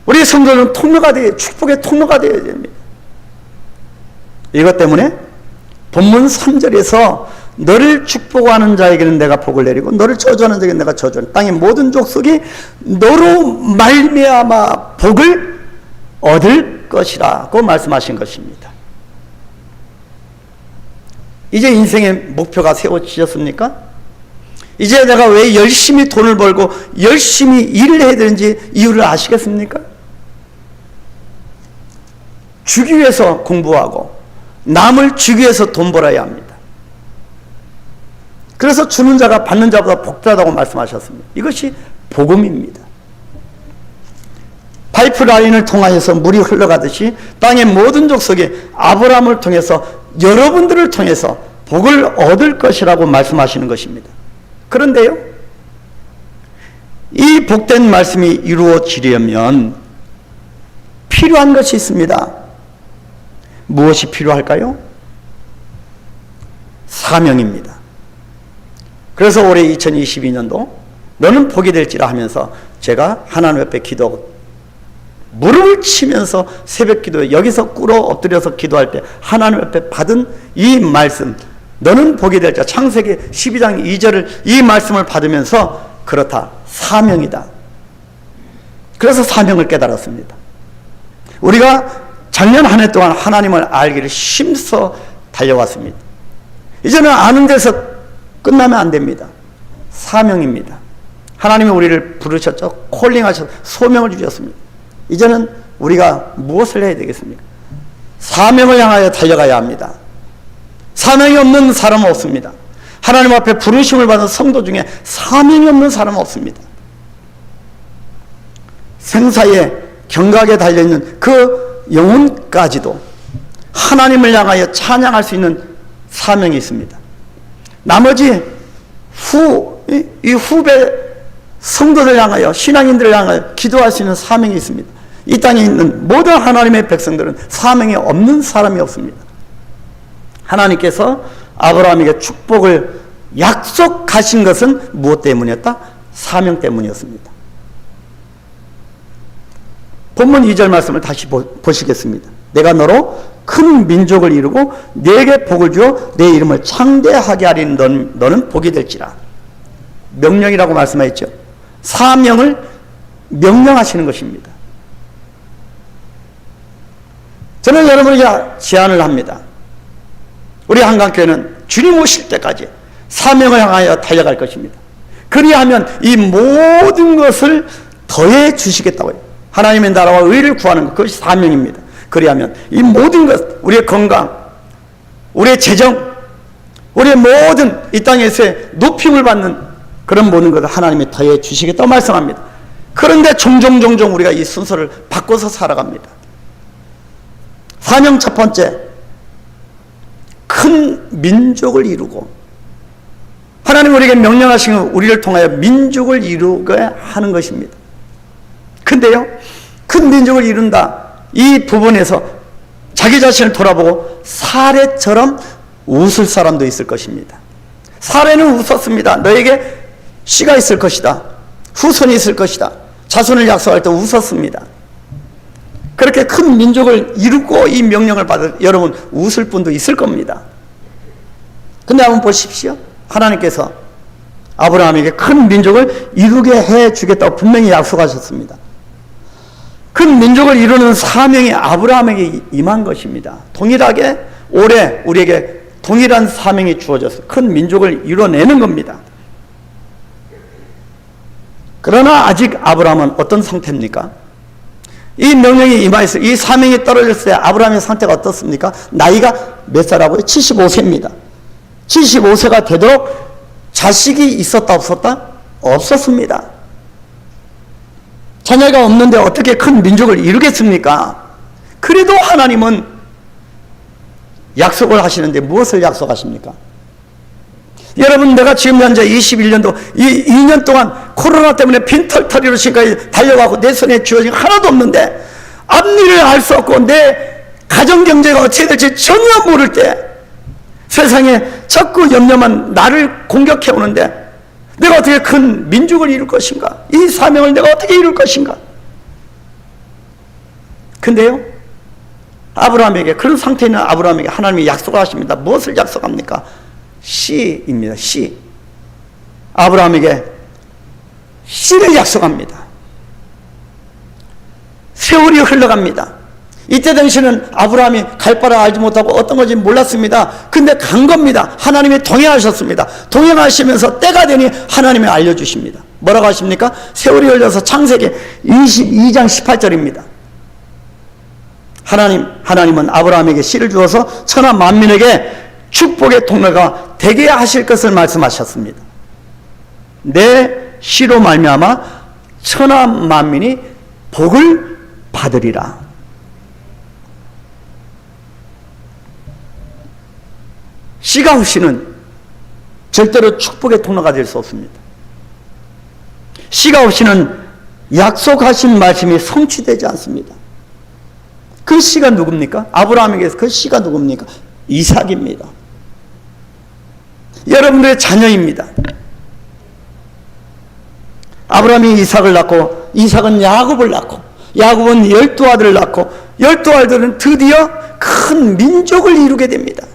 우리 성도는 통로가 되어야, 축복의 통로가 되어야 됩니다. 이것 때문에 본문 3절에서 너를 축복하는 자에게는 내가 복을 내리고 너를 저주하는 자에게는 내가 저주하는, 땅의 모든 족속이 너로 말미암아 복을 얻을 것이라고 말씀하신 것입니다. 이제 인생의 목표가 세워지셨습니까? 이제 내가 왜 열심히 돈을 벌고 열심히 일을 해야 되는지 이유를 아시겠습니까? 주기 위해서 공부하고 남을 주기 위해서 돈 벌어야 합니다. 그래서 주는 자가 받는 자보다 복되다고 말씀하셨습니다. 이것이 복음입니다. 파이프라인을 통하여서 물이 흘러가듯이 땅의 모든 족속이 아브라함을 통해서 여러분들을 통해서 복을 얻을 것이라고 말씀하시는 것입니다. 그런데요, 이 복된 말씀이 이루어지려면 필요한 것이 있습니다. 무엇이 필요할까요? 사명입니다. 그래서 올해 2022년도 너는 복이 될지라 하면서 제가 하나님 옆에 기도하고 무릎을 치면서 새벽 기도에 여기서 꿇어 엎드려서 기도할 때 하나님 옆에 받은 이 말씀, 너는 복이 될지라, 창세기 12장 2절을 이 말씀을 받으면서 그렇다, 사명이다. 그래서 사명을 깨달았습니다. 우리가 작년 한 해 동안 하나님을 알기를 힘써 달려왔습니다. 이제는 아는 데서 끝나면 안 됩니다. 사명입니다. 하나님이 우리를 부르셨죠. 콜링하셔서 소명을 주셨습니다. 이제는 우리가 무엇을 해야 되겠습니까? 사명을 향하여 달려가야 합니다. 사명이 없는 사람은 없습니다. 하나님 앞에 부르심을 받은 성도 중에 사명이 없는 사람은 없습니다. 생사의 경각에 달려있는 그 영혼까지도 하나님을 향하여 찬양할 수 있는 사명이 있습니다. 나머지 이 후배 성도들 향하여, 신앙인들을 향하여 기도할 수 있는 사명이 있습니다. 이 땅에 있는 모든 하나님의 백성들은 사명이 없는 사람이 없습니다. 하나님께서 아브라함에게 축복을 약속하신 것은 무엇 때문이었다? 사명 때문이었습니다. 본문 2절 말씀을 다시 보시겠습니다. 내가 너로 큰 민족을 이루고 네게 복을 주어 내 이름을 창대하게 하리니 너는 복이 될지라. 명령이라고 말씀하셨죠. 사명을 명령하시는 것입니다. 저는 여러분에게 제안을 합니다. 우리 한강교회는 주님 오실 때까지 사명을 향하여 달려갈 것입니다. 그리하면 이 모든 것을 더해 주시겠다고 해요. 하나님의 나라와 의를 구하는 것, 그것이 사명입니다. 그리하면 이 모든 것, 우리의 건강, 우리의 재정, 우리의 모든 이 땅에서의 높임을 받는 그런 모든 것을 하나님이 더해 주시겠다고 말씀합니다. 그런데 종종 우리가 이 순서를 바꿔서 살아갑니다. 사명 첫 번째, 큰 민족을 이루고, 하나님 우리에게 명령하신 우리를 통하여 민족을 이루게 하는 것입니다. 근데요, 큰 민족을 이룬다, 이 부분에서 자기 자신을 돌아보고 사례처럼 웃을 사람도 있을 것입니다. 사례는 웃었습니다. 너에게 씨가 있을 것이다, 후손이 있을 것이다, 자손을 약속할 때 웃었습니다. 그렇게 큰 민족을 이루고 이 명령을 받을 여러분 웃을 분도 있을 겁니다. 근데 한번 보십시오. 하나님께서 아브라함에게 큰 민족을 이루게 해 주겠다고 분명히 약속하셨습니다. 큰 민족을 이루는 사명이 아브라함에게 임한 것입니다. 동일하게 올해 우리에게 동일한 사명이 주어져서 큰 민족을 이뤄내는 겁니다. 그러나 아직 아브라함은 어떤 상태입니까? 이 명령이 임하여서 이 사명이 떨어졌을 때 아브라함의 상태가 어떻습니까? 나이가 몇 살하고요? 75세입니다. 75세가 되도록 자식이 있었다 없었다? 없었습니다. 자녀가 없는데 어떻게 큰 민족을 이루겠습니까? 그래도 하나님은 약속을 하시는데 무엇을 약속하십니까? 여러분, 내가 지금 현재 21년도 이 2년 동안 코로나 때문에 빈털터리로 지금까지 달려가고 내 손에 쥐어진 하나도 없는데 앞일을 알 수 없고 내 가정경제가 어떻게 될지 전혀 모를 때 세상에 자꾸 염려만 나를 공격해 오는데 내가 어떻게 큰 민족을 이룰 것인가? 이 사명을 내가 어떻게 이룰 것인가? 근데요, 아브라함에게, 그런 상태에 있는 아브라함에게 하나님이 약속을 하십니다. 무엇을 약속합니까? 씨입니다. 씨. 아브라함에게 씨를 약속합니다. 세월이 흘러갑니다. 이때 당시에는 아브라함이 갈 바를 알지 못하고 어떤 건지 몰랐습니다. 근데 간 겁니다. 하나님이 동행하셨습니다. 동행하시면서 때가 되니 하나님이 알려주십니다. 뭐라고 하십니까? 세월이 열려서 창세기 22장 18절입니다. 하나님은 아브라함에게 씨를 주어서 천하 만민에게 축복의 통로가 되게 하실 것을 말씀하셨습니다. 내 씨로 말미암아 천하 만민이 복을 받으리라. 씨가 없이는 절대로 축복의 통로가 될 수 없습니다. 씨가 없이는 약속하신 말씀이 성취되지 않습니다. 그 씨가 누굽니까? 아브라함에게서 그 씨가 누굽니까? 이삭입니다. 여러분들의 자녀입니다. 아브라함이 이삭을 낳고 이삭은 야곱을 낳고 야곱은 12아들을 낳고 12아들은 드디어 큰 민족을 이루게 됩니다.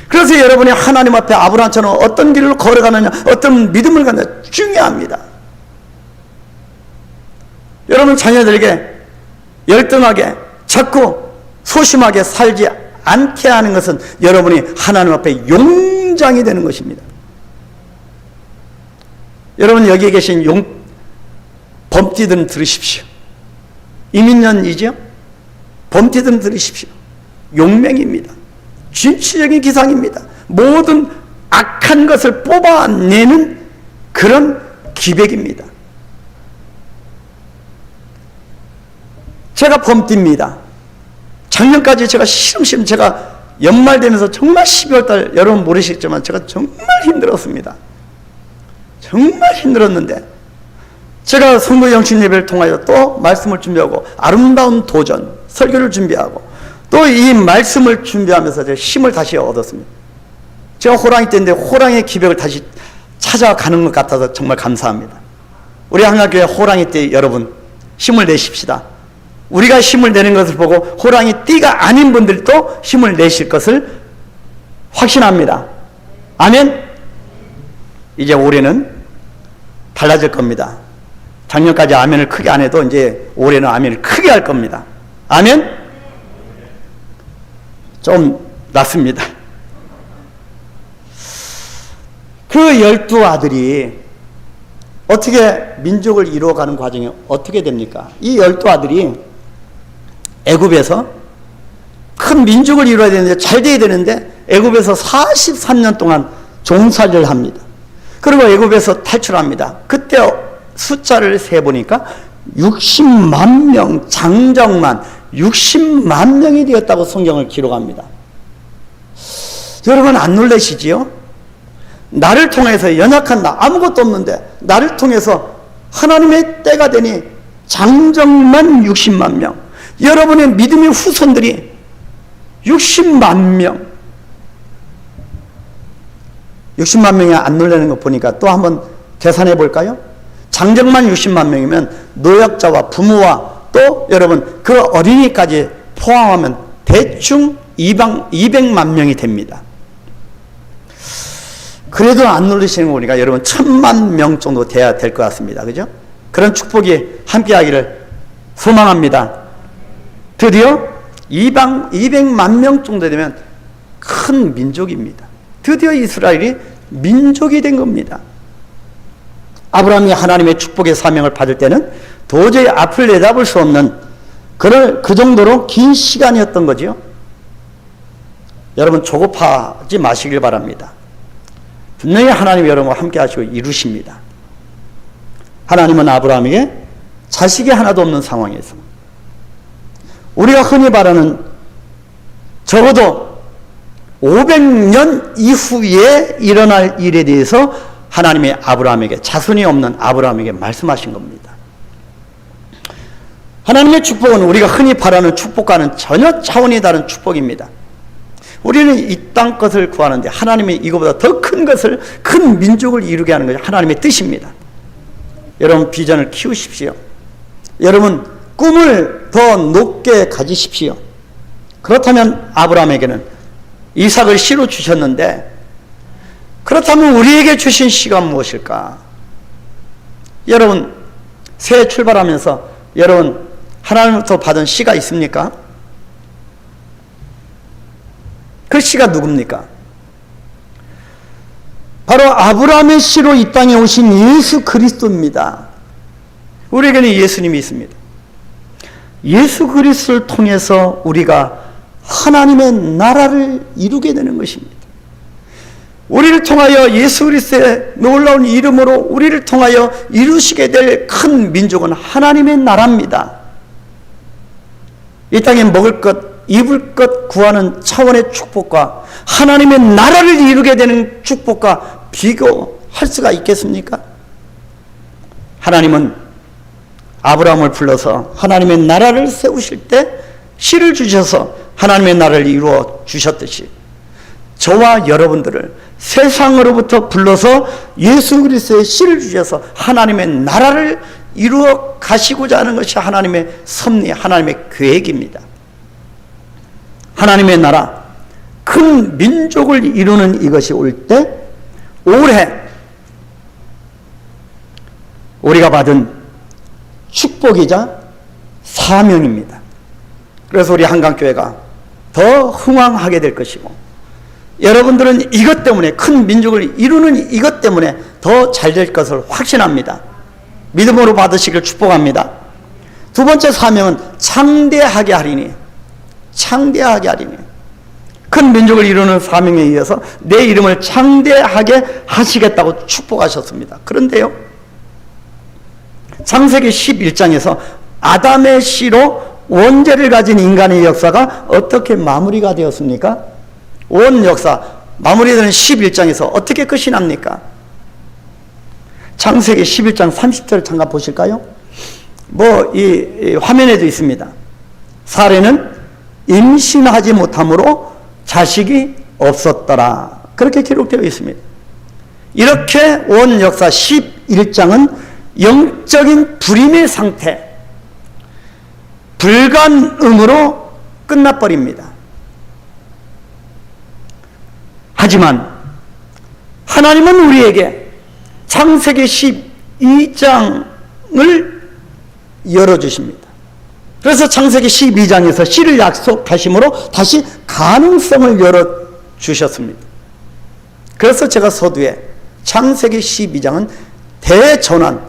그래서 여러분이 하나님 앞에 아브라함처럼 어떤 길을 걸어가느냐, 어떤 믿음을 갖느냐 중요합니다. 여러분 자녀들에게 열등하게 자꾸 소심하게 살지 않게 하는 것은 여러분이 하나님 앞에 용장이 되는 것입니다. 여러분 여기 계신 범띠들은 들으십시오. 이민년이죠? 범띠들은 들으십시오. 용맹입니다. 진취적인 기상입니다. 모든 악한 것을 뽑아내는 그런 기백입니다. 제가 범띠입니다. 작년까지 제가 시름시름 제가 연말 되면서 정말 12월달 여러분 모르시겠지만 제가 정말 힘들었습니다. 정말 힘들었는데 제가 성도 영신 예배를 통하여 또 말씀을 준비하고 아름다운 도전 설교를 준비하고 또 이 말씀을 준비하면서 제가 힘을 다시 얻었습니다. 제가 호랑이 떼인데 호랑이의 기백을 다시 찾아가는 것 같아서 정말 감사합니다. 우리 한강교회 호랑이 떼 여러분 힘을 내십시다. 우리가 힘을 내는 것을 보고 호랑이 띠가 아닌 분들도 힘을 내실 것을 확신합니다. 아멘. 이제 올해는 달라질 겁니다. 작년까지 아멘을 크게 안 해도 이제 올해는 아멘을 크게 할 겁니다. 아멘. 좀 낫습니다. 그 12아들이 어떻게 민족을 이루어가는 과정이 어떻게 됩니까? 이 12아들이 애굽에서 큰 민족을 이루어야 되는데 잘 돼야 되는데 애굽에서 43년 동안 종살이를 합니다. 그리고 애굽에서 탈출합니다. 그때 숫자를 세보니까 60만 명, 장정만 60만 명이 되었다고 성경을 기록합니다. 여러분 안 놀라시지요? 나를 통해서 연약한 나 아무것도 없는데 나를 통해서 하나님의 때가 되니 장정만 60만 명, 여러분의 믿음의 후손들이 60만 명, 60만 명이 안 놀라는 거 보니까 또 한번 계산해 볼까요? 장정만 60만 명이면 노약자와 부모와 또 여러분 그 어린이까지 포함하면 대충 200만 명이 됩니다. 그래도 안 놀라시는 거 보니까 여러분 1000만 명 정도 돼야 될 것 같습니다. 그죠? 그런 축복이 함께 하기를 소망합니다. 드디어 200만 명 정도 되면 큰 민족입니다. 드디어 이스라엘이 민족이 된 겁니다. 아브라함이 하나님의 축복의 사명을 받을 때는 도저히 앞을 내다볼 수 없는 그 정도로 긴 시간이었던 거죠. 여러분 조급하지 마시길 바랍니다. 분명히 하나님이 여러분과 함께 하시고 이루십니다. 하나님은 아브라함에게 자식이 하나도 없는 상황에서 우리가 흔히 말하는 적어도 500년 이후에 일어날 일에 대해서 하나님이 아브라함에게 자손이 없는 아브라함에게 말씀하신 겁니다. 하나님의 축복은 우리가 흔히 바라는 축복과는 전혀 차원이 다른 축복입니다. 우리는 이 땅 것을 구하는데 하나님이 이거보다 더 큰 것을, 큰 민족을 이루게 하는 것이 하나님의 뜻입니다. 여러분 비전을 키우십시오. 여러분 꿈을 더 높게 가지십시오. 그렇다면 아브라함에게는 이삭을 씨로 주셨는데 그렇다면 우리에게 주신 씨가 무엇일까? 여러분 새해 출발하면서 여러분 하나님부터 받은 씨가 있습니까? 그 씨가 누굽니까? 바로 아브라함의 씨로 이 땅에 오신 예수 그리스도입니다. 우리에게는 예수님이 있습니다. 예수 그리스도를 통해서 우리가 하나님의 나라를 이루게 되는 것입니다. 우리를 통하여 예수 그리스도의 놀라운 이름으로 우리를 통하여 이루시게 될 큰 민족은 하나님의 나라입니다. 이 땅에 먹을 것, 입을 것 구하는 차원의 축복과 하나님의 나라를 이루게 되는 축복과 비교할 수가 있겠습니까? 하나님은 아브라함을 불러서 하나님의 나라를 세우실 때 씨를 주셔서 하나님의 나라를 이루어 주셨듯이 저와 여러분들을 세상으로부터 불러서 예수 그리스도의 씨를 주셔서 하나님의 나라를 이루어 가시고자 하는 것이 하나님의 섭리, 하나님의 계획입니다. 하나님의 나라, 큰 민족을 이루는 이것이 올 때 올해 우리가 받은 축복이자 사명입니다. 그래서 우리 한강교회가 더 흥왕하게 될 것이고 여러분들은 이것 때문에 큰 민족을 이루는 이것 때문에 더 잘 될 것을 확신합니다. 믿음으로 받으시길 축복합니다. 두 번째 사명은 창대하게 하리니, 창대하게 하리니. 큰 민족을 이루는 사명에 의해서 내 이름을 창대하게 하시겠다고 축복하셨습니다. 그런데요, 창세기 11장에서 아담의 씨로 원죄를 가진 인간의 역사가 어떻게 마무리가 되었습니까? 온 역사 마무리되는 11장에서 어떻게 끝이 납니까? 창세기 11장 30절 잠깐 보실까요? 이 화면에도 있습니다. 사례는 임신하지 못함으로 자식이 없었더라. 그렇게 기록되어 있습니다. 이렇게 온 역사 11장은 영적인 불임의 상태, 불간음으로 끝나버립니다. 하지만 하나님은 우리에게 창세기 12장을 열어주십니다. 그래서 창세기 12장에서 씨를 약속하심으로 다시 가능성을 열어주셨습니다. 그래서 제가 서두에 창세기 12장은 대전환,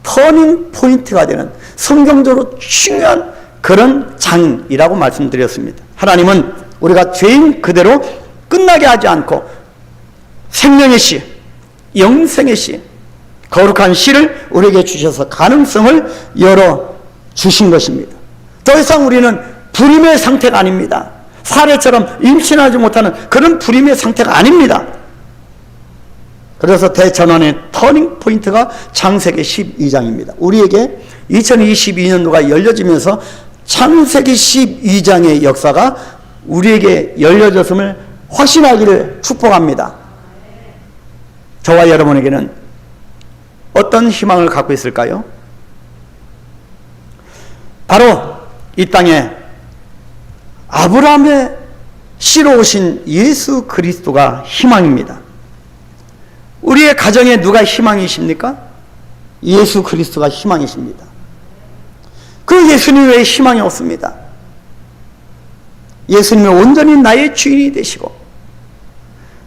터닝 포인트가 되는 성경적으로 중요한 그런 장이라고 말씀드렸습니다. 하나님은 우리가 죄인 그대로 끝나게 하지 않고 생명의 씨, 영생의 씨, 거룩한 씨를 우리에게 주셔서 가능성을 열어주신 것입니다. 더 이상 우리는 불임의 상태가 아닙니다. 사례처럼 임신하지 못하는 그런 불임의 상태가 아닙니다. 그래서 대전환의 터닝 포인트가 창세기 12장입니다. 우리에게 2022년도가 열려지면서 창세기 12장의 역사가 우리에게 열려졌음을 확신하기를 축복합니다. 저와 여러분에게는 어떤 희망을 갖고 있을까요? 바로 이 땅에 아브라함의 씨로 오신 예수 그리스도가 희망입니다. 우리의 가정에 누가 희망이십니까? 예수 그리스도가 희망이십니다. 그 예수님 외에 희망이 없습니다. 예수님이 온전히 나의 주인이 되시고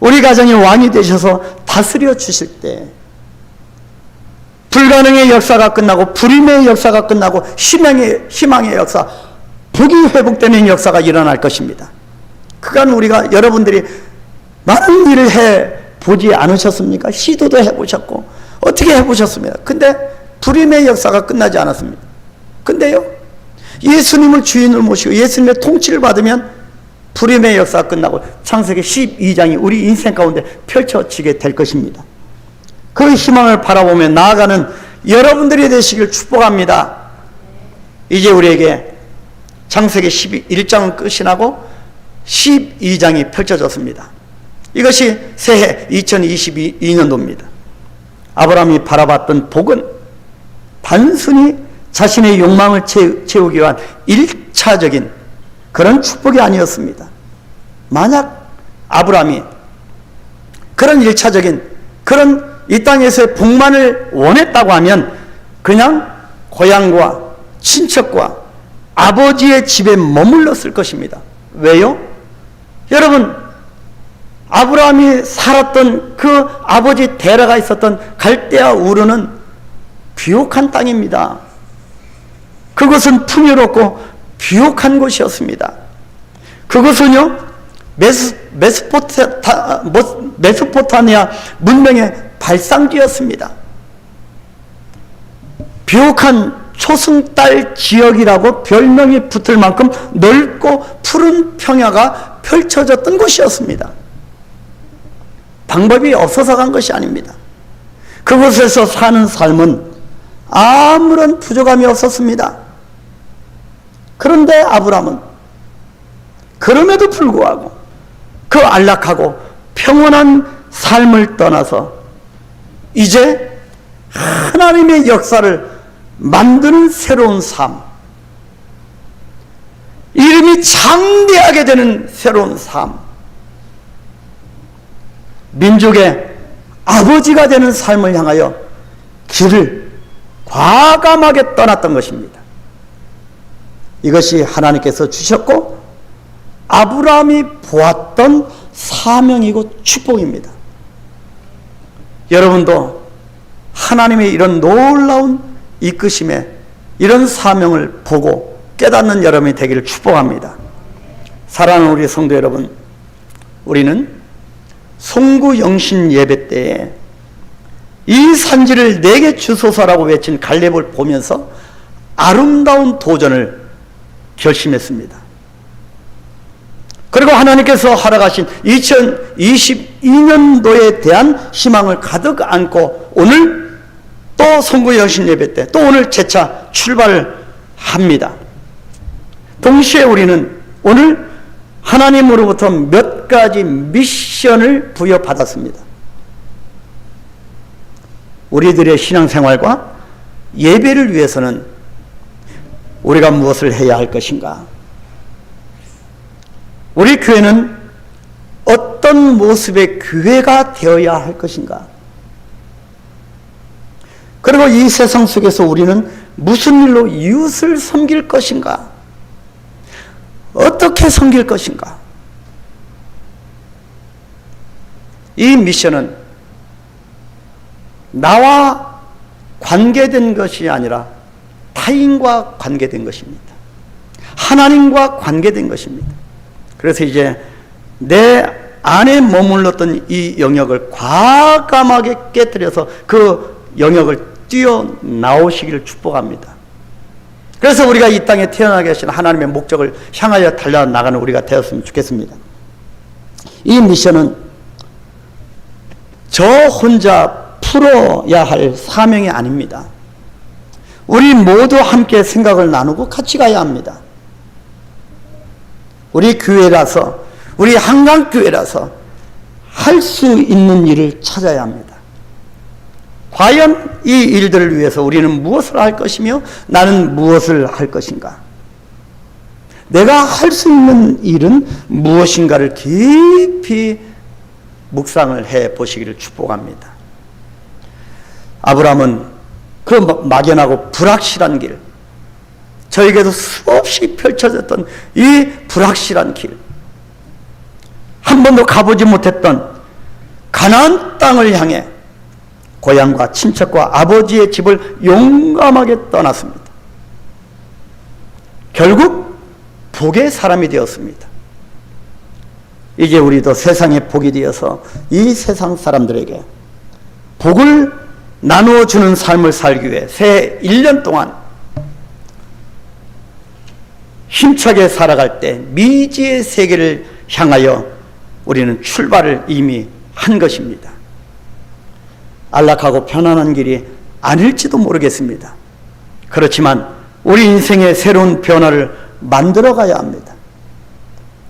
우리 가정의 왕이 되셔서 다스려 주실 때 불가능의 역사가 끝나고 불임의 역사가 끝나고 희망의 역사, 복이 회복되는 역사가 일어날 것입니다. 그간 우리가 여러분들이 많은 일을 해보지 않으셨습니까? 시도도 해보셨고 어떻게 해보셨습니까? 근데 불임의 역사가 끝나지 않았습니다. 근데요, 예수님을 주인으로 모시고 예수님의 통치를 받으면 불임의 역사가 끝나고 창세기 12장이 우리 인생 가운데 펼쳐지게 될 것입니다. 그 희망을 바라보며 나아가는 여러분들이 되시길 축복합니다. 이제 우리에게 창세기 11장은 끝이 나고 12장이 펼쳐졌습니다. 이것이 새해 2022년도입니다. 아브라함이 바라봤던 복은 단순히 자신의 욕망을 채우기 위한 1차적인 그런 축복이 아니었습니다. 만약 아브라함이 그런 1차적인 그런 이 땅에서의 복만을 원했다고 하면 그냥 고향과 친척과 아버지의 집에 머물렀을 것입니다. 왜요? 여러분, 아브라함이 살았던 그 아버지 데라가 있었던 갈대아 우르는 비옥한 땅입니다. 그것은 풍요롭고 비옥한 곳이었습니다. 그것은요, 메소포타미아 문명의 발상지였습니다. 비옥한 초승달 지역이라고 별명이 붙을 만큼 넓고 푸른 평야가 펼쳐졌던 곳이었습니다. 방법이 없어서 간 것이 아닙니다. 그곳에서 사는 삶은 아무런 부족함이 없었습니다. 그런데 아브라함은 그럼에도 불구하고 그 안락하고 평온한 삶을 떠나서 이제 하나님의 역사를 만드는 새로운 삶, 이름이 장대하게 되는 새로운 삶, 민족의 아버지가 되는 삶을 향하여 길을 과감하게 떠났던 것입니다. 이것이 하나님께서 주셨고 아브라함이 보았던 사명이고 축복입니다. 여러분도 하나님의 이런 놀라운 이끄심에 이런 사명을 보고 깨닫는 여러분이 되기를 축복합니다. 사랑하는 우리 성도 여러분, 우리는 송구영신 예배 때에 이 산지를 내게 주소서라고 외친 갈렙을 보면서 아름다운 도전을 결심했습니다. 그리고 하나님께서 허락하신 2022년도에 대한 희망을 가득 안고 오늘 또 송구영신 예배 때 또 오늘 재차 출발을 합니다. 동시에 우리는 오늘 하나님으로부터 몇 가지 미션을 부여받았습니다. 우리들의 신앙생활과 예배를 위해서는 우리가 무엇을 해야 할 것인가? 우리 교회는 어떤 모습의 교회가 되어야 할 것인가? 그리고 이 세상 속에서 우리는 무슨 일로 이웃을 섬길 것인가? 어떻게 섬길 것인가? 이 미션은 나와 관계된 것이 아니라 타인과 관계된 것입니다. 하나님과 관계된 것입니다. 그래서 이제 내 안에 머물렀던 이 영역을 과감하게 깨뜨려서 그 영역을 뛰어나오시기를 축복합니다. 그래서 우리가 이 땅에 태어나게 하신 하나님의 목적을 향하여 달려나가는 우리가 되었으면 좋겠습니다. 이 미션은 저 혼자 풀어야 할 사명이 아닙니다. 우리 모두 함께 생각을 나누고 같이 가야 합니다. 우리 교회라서, 우리 한강교회라서 할 수 있는 일을 찾아야 합니다. 과연 이 일들을 위해서 우리는 무엇을 할 것이며 나는 무엇을 할 것인가? 내가 할 수 있는 일은 무엇인가를 깊이 묵상을 해 보시기를 축복합니다. 아브라함은 그 막연하고 불확실한 길, 저에게도 수없이 펼쳐졌던 이 불확실한 길, 한 번도 가보지 못했던 가나안 땅을 향해 고향과 친척과 아버지의 집을 용감하게 떠났습니다. 결국 복의 사람이 되었습니다. 이제 우리도 세상의 복이 되어서 이 세상 사람들에게 복을 나누어 주는 삶을 살기 위해 새 1년 동안 힘차게 살아갈 때 미지의 세계를 향하여 우리는 출발을 이미 한 것입니다. 안락하고 편안한 길이 아닐지도 모르겠습니다. 그렇지만 우리 인생의 새로운 변화를 만들어 가야 합니다.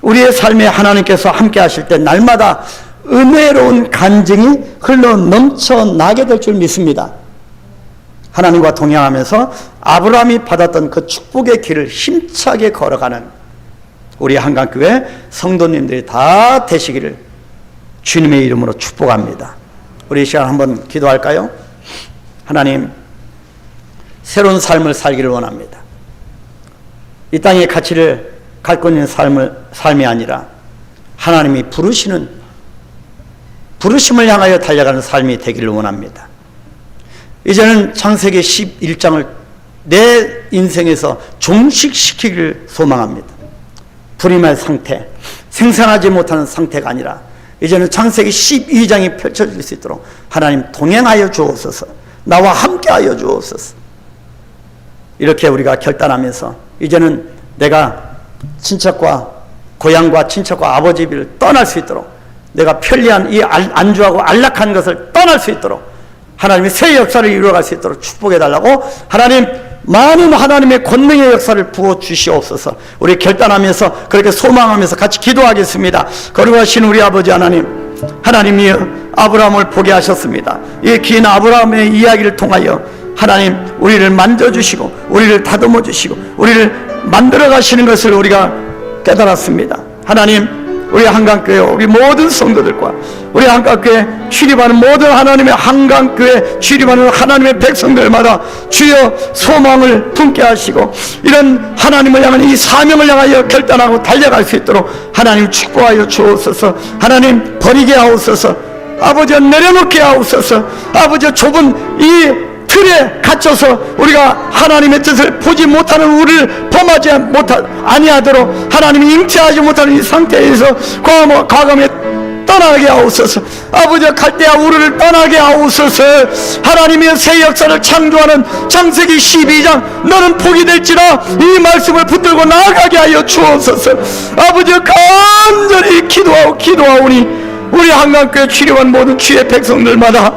우리의 삶에 하나님께서 함께 하실 때 날마다 은혜로운 간증이 흘러 넘쳐나게 될 줄 믿습니다. 하나님과 동행하면서 아브라함이 받았던 그 축복의 길을 힘차게 걸어가는 우리 한강교회 성도님들이 다 되시기를 주님의 이름으로 축복합니다. 우리 이 시간 한번 기도할까요? 하나님, 새로운 삶을 살기를 원합니다. 이 땅의 가치를 갖고 있는 삶이 아니라 하나님이 부르시는 부르심을 향하여 달려가는 삶이 되기를 원합니다. 이제는 창세기 11장을 내 인생에서 종식시키기를 소망합니다. 불임할 상태, 생산하지 못하는 상태가 아니라 이제는 창세기 12장이 펼쳐질 수 있도록 하나님 동행하여 주옵소서, 나와 함께하여 주옵소서. 이렇게 우리가 결단하면서 이제는 내가 친척과 고향과 친척과 아버지 집을 떠날 수 있도록, 내가 편리한 이 안주하고 안락한 것을 떠날 수 있도록 하나님의 새 역사를 이루어갈 수 있도록 축복해달라고 하나님, 많은 하나님의 권능의 역사를 부어주시옵소서. 우리 결단하면서 그렇게 소망하면서 같이 기도하겠습니다. 거룩하신 우리 아버지 하나님, 하나님이 아브라함을 보게 하셨습니다. 이 긴 아브라함의 이야기를 통하여 하나님 우리를 만져주시고 우리를 다듬어 주시고 우리를 만들어 가시는 것을 우리가 깨달았습니다. 하나님, 우리 한강교회 우리 모든 성도들과 우리 한강교회 출입하는 모든 하나님의 한강교회 출입하는 하나님의 백성들마다 주여 소망을 품게 하시고 이런 하나님을 향한 이 사명을 향하여 결단하고 달려갈 수 있도록 하나님 축복하여 주옵소서. 하나님 버리게 하옵소서. 아버지 내려놓게 하옵소서. 아버지 좁은 이 틀에 갇혀서 우리가 하나님의 뜻을 보지 못하는 우리를 범하지 아니하도록 하나님이 잉태하지 못하는 이 상태에서 과감히 떠나게 하옵소서. 아버지 갈대아 우르를 떠나게 하옵소서. 하나님의 새 역사를 창조하는 창세기 12장 너는 복이 될지라 이 말씀을 붙들고 나아가게 하여 주옵소서. 아버지 간절히 기도하오니 우리 한강교회 출입한 모든 주의 백성들마다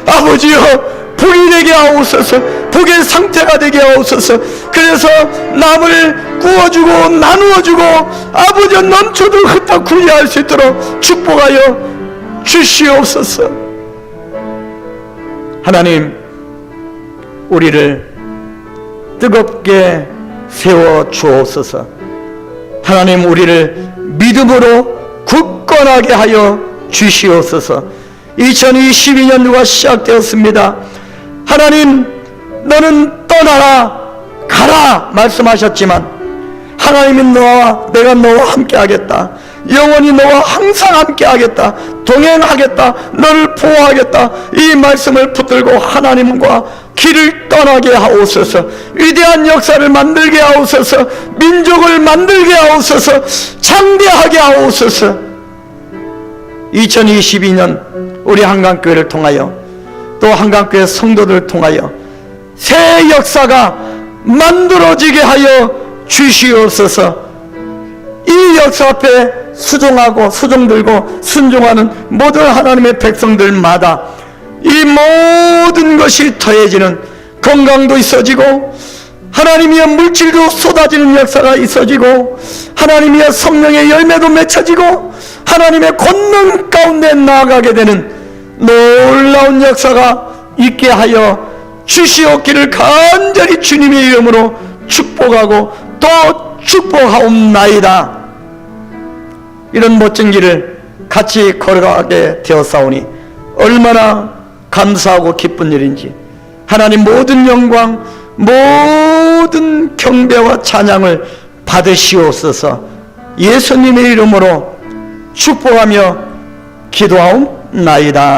아버지여 복이 되게 하옵소서. 복의 상태가 되게 하옵소서. 그래서 남을 구워주고 나누어주고 아버지 넘쳐도 흩다 굴리할 수 있도록 축복하여 주시옵소서. 하나님, 우리를 뜨겁게 세워 주옵소서. 하나님, 우리를 믿음으로 굳건하게 하여 주시옵소서. 2022년도가 시작되었습니다. 하나님, 너는 떠나라 가라 말씀하셨지만 하나님은 내가 너와 함께 하겠다, 영원히 너와 항상 함께 하겠다, 동행하겠다, 너를 보호하겠다, 이 말씀을 붙들고 하나님과 길을 떠나게 하옵소서. 위대한 역사를 만들게 하옵소서. 민족을 만들게 하옵소서. 창대하게 하옵소서. 2022년 우리 한강교회를 통하여 또 한강교회 성도들을 통하여 새 역사가 만들어지게 하여 주시옵소서. 이 역사 앞에 수종하고 수종들고 순종하는 모든 하나님의 백성들마다 이 모든 것이 더해지는 건강도 있어지고 하나님의 물질도 쏟아지는 역사가 있어지고 하나님의 성령의 열매도 맺혀지고 하나님의 권능 가운데 나아가게 되는 놀라운 역사가 있게 하여 주시옵기를 간절히 주님의 이름으로 축복하고 또 축복하옵나이다. 이런 멋진 길을 같이 걸어가게 되었사오니 얼마나 감사하고 기쁜 일인지 하나님 모든 영광 모든 경배와 찬양을 받으시옵소서. 예수님의 이름으로 축복하며 기도하옵나이다.